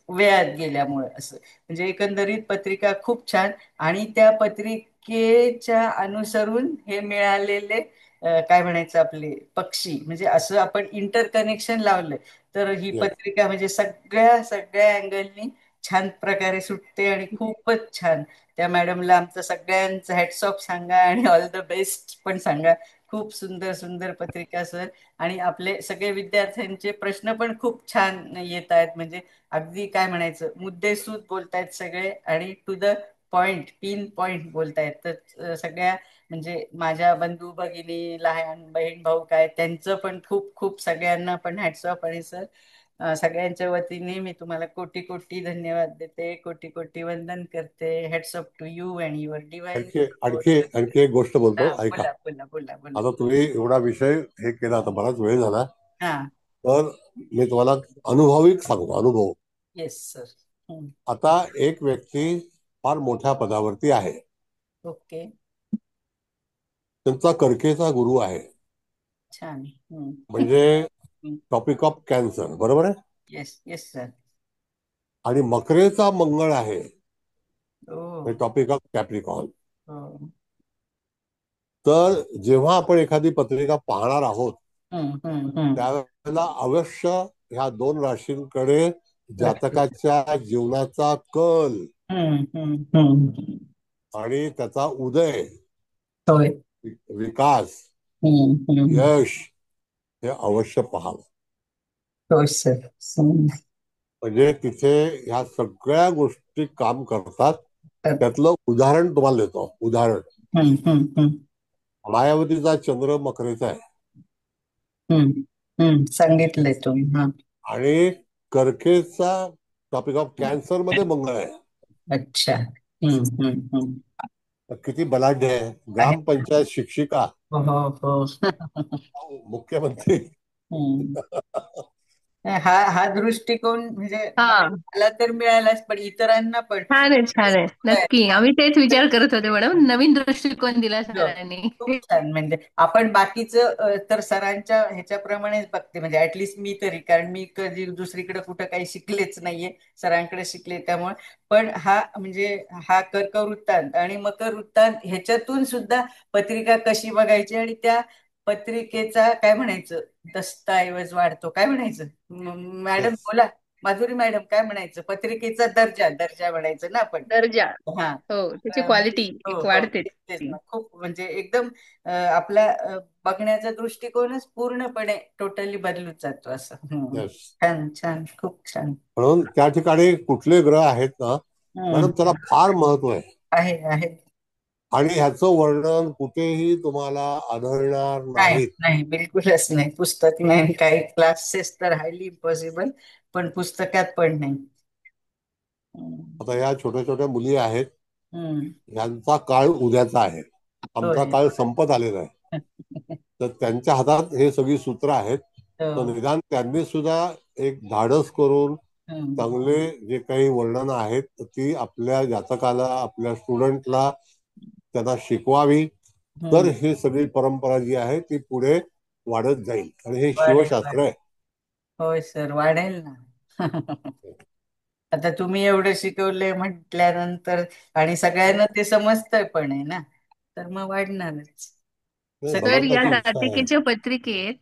व्ययात गेल्यामुळे असं. म्हणजे एकंदरीत पत्रिका खूप छान. आणि त्या पत्रिकेच्या अनुसरून हे मिळालेले काय म्हणायचं आपले पक्षी, म्हणजे असं आपण इंटर कनेक्शन लावलं तर ही येस. पत्रिका म्हणजे सगळ्या सगळ्या अँगलनी छान प्रकारे सुटते. आणि खूपच छान. त्या मॅडमला आमचं सगळ्यांचं हॅट्स ऑफ सांगा आणि ऑल द बेस्ट पण सांगा. खूप सुंदर सुंदर पत्रिका सर. आणि आपले सगळे विद्यार्थ्यांचे प्रश्न पण खूप छान येत आहेत. म्हणजे अगदी काय म्हणायचं मुद्देसूद बोलतायत सगळे, आणि to the point, pin point बोलतायत. तर सगळ्या म्हणजे माझ्या बंधू भगिनी, लहान बहीण भाऊ काय त्यांचं पण खूप खूप सगळ्यांना पण हॅट्स ऑफ. आणि सर सगळ्यांच्या वतीने मी तुम्हाला कोटी कोटी धन्यवाद देते, कोटी कोटी वंदन करते. Hats off to you and your divine. आणखी एक गोष्ट बोलतो, हा ऐका. बोला बोला बोला बोला. आता तुम्ही एवढा विषय हे केला, आता बराच वेळ झाला, हा तर मी तुम्हाला अनुभविक सांगतो, अनुभव. Yes sir. आता एक व्यक्ती फार मोठ्या पदावरती आहे, ओके. त्यांचा कर्केचा गुरु आहे, छान. म्हणजे टॉपिक ऑफ कॅन्सर, बरोबर आहे. Yes yes sir. आणि मकरेचा मंगळ आहे, ओ टॉपिक ऑफ कॅप्रिकॉन. हो. तर जेव्हा आपण एखादी पत्रिका पाहणार आहोत त्यावेळेला अवश्य ह्या 2 राशींकडे जातकाच्या जीवनाचा कल आणि त्याचा उदय, विकास, यश हे अवश्य पाहावं. म्हणजे तिथे ह्या सगळ्या गोष्टी काम करतात. त्यातलं उदाहरण तुम्हाला देतो. उदाहरण, मायावतीचा चंद्र मकरेचा आहे, सांगितलंय तुम्ही. आणि कर्केचा टॉपिक ऑफ कॅन्सर मध्ये मंगळ आहे. अच्छा. किती बलाढ्य आहे. ग्रामपंचायत शिक्षिका, हो. मुख्यमंत्री. हा दृष्टिकोन म्हणजे मला तर मिळालाच, पण इतरांना पण छान आहे, छान आहे. नक्की आम्ही तेच विचार करत होते मॅडम, नवीन दृष्टिकोन दिला सरांनी. खूप छान. म्हणजे आपण बाकीचं तर सरांच्या ह्याच्याप्रमाणेच बघते, म्हणजे ऍटलिस्ट मी तरी, कारण मी कधी दुसरीकडे कुठं काही शिकलेच नाहीये, सरांकडे शिकले त्यामुळे. पण हा म्हणजे हा कर्क वृत्तांत आणि मकर वृत्तांत ह्याच्यातून सुद्धा पत्रिका कशी बघायची आणि त्या पत्रिकेचा काय म्हणायचं दस्तऐवज वाढतो, काय म्हणायचं मॅडम बोला, माधुरी मॅडम काय म्हणायचं, पत्रिकेचा दर्जा म्हणायचं ना आपण. दर्जा, हा हो, त्याची क्वालिटी एक वाढते. तेच ना. खूप म्हणजे एकदम आपला बघण्याचा दृष्टिकोनच पूर्णपणे टोटली बदलून जातो असं. छान छान, खूप छान. म्हणून त्या ठिकाणी कुठले ग्रह आहेत ना मॅडम, त्याला फार महत्व आहे. आणि ह्याचं वर्णन कुठेही तुम्हाला आढळणार नाही. नाही, बिलकुलच नाही. पुस्तक नाही, काही क्लासेस तर हायली इम्पॉसिबल, पण पुस्तकात पण नाही. आता या छोट्या छोट्या मुली आहेत, यांचा काळ उद्याचा आहे, आमचा काळ संपत आलेला आहे. तर त्यांच्या हातात हे सगळी सूत्र आहेत. तर निदान त्यांनी सुद्धा एक धाडस करून चांगले जे काही वर्णन आहेत ती आपल्या जातकाला, आपल्या स्टुडंटला त्यांना शिकवावी. तर ही सगळी परंपरा जी आहे ती पुढे वाढत जाईल. आणि हे शिवशास्त्र आहे. होय सर, वाढेल ना. आता तुम्ही एवढं शिकवलंय म्हटल्यानंतर आणि सगळ्यांना ते समजतंय पण आहे ना, तर मग वाढणारच. तर या जातकेच्या पत्रिकेत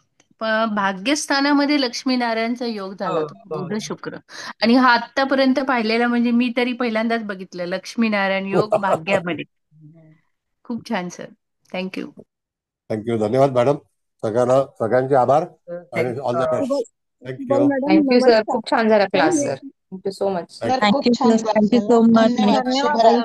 भाग्यस्थानामध्ये लक्ष्मीनारायणचा योग झाला होता, बुध शुक्र. आणि हा आतापर्यंत पाहिलेला, म्हणजे मी तरी पहिल्यांदाच बघितलं लक्ष्मीनारायण योग भाग्यामध्ये. खूप छान सर, थँक्यू. धन्यवाद मॅडम. सगळ्यांचे आभार आणि all the best. Thank you sir, खूप छान झाला class sir. Thank you so much. खूप छान. Thank you so much. धन्यवाद.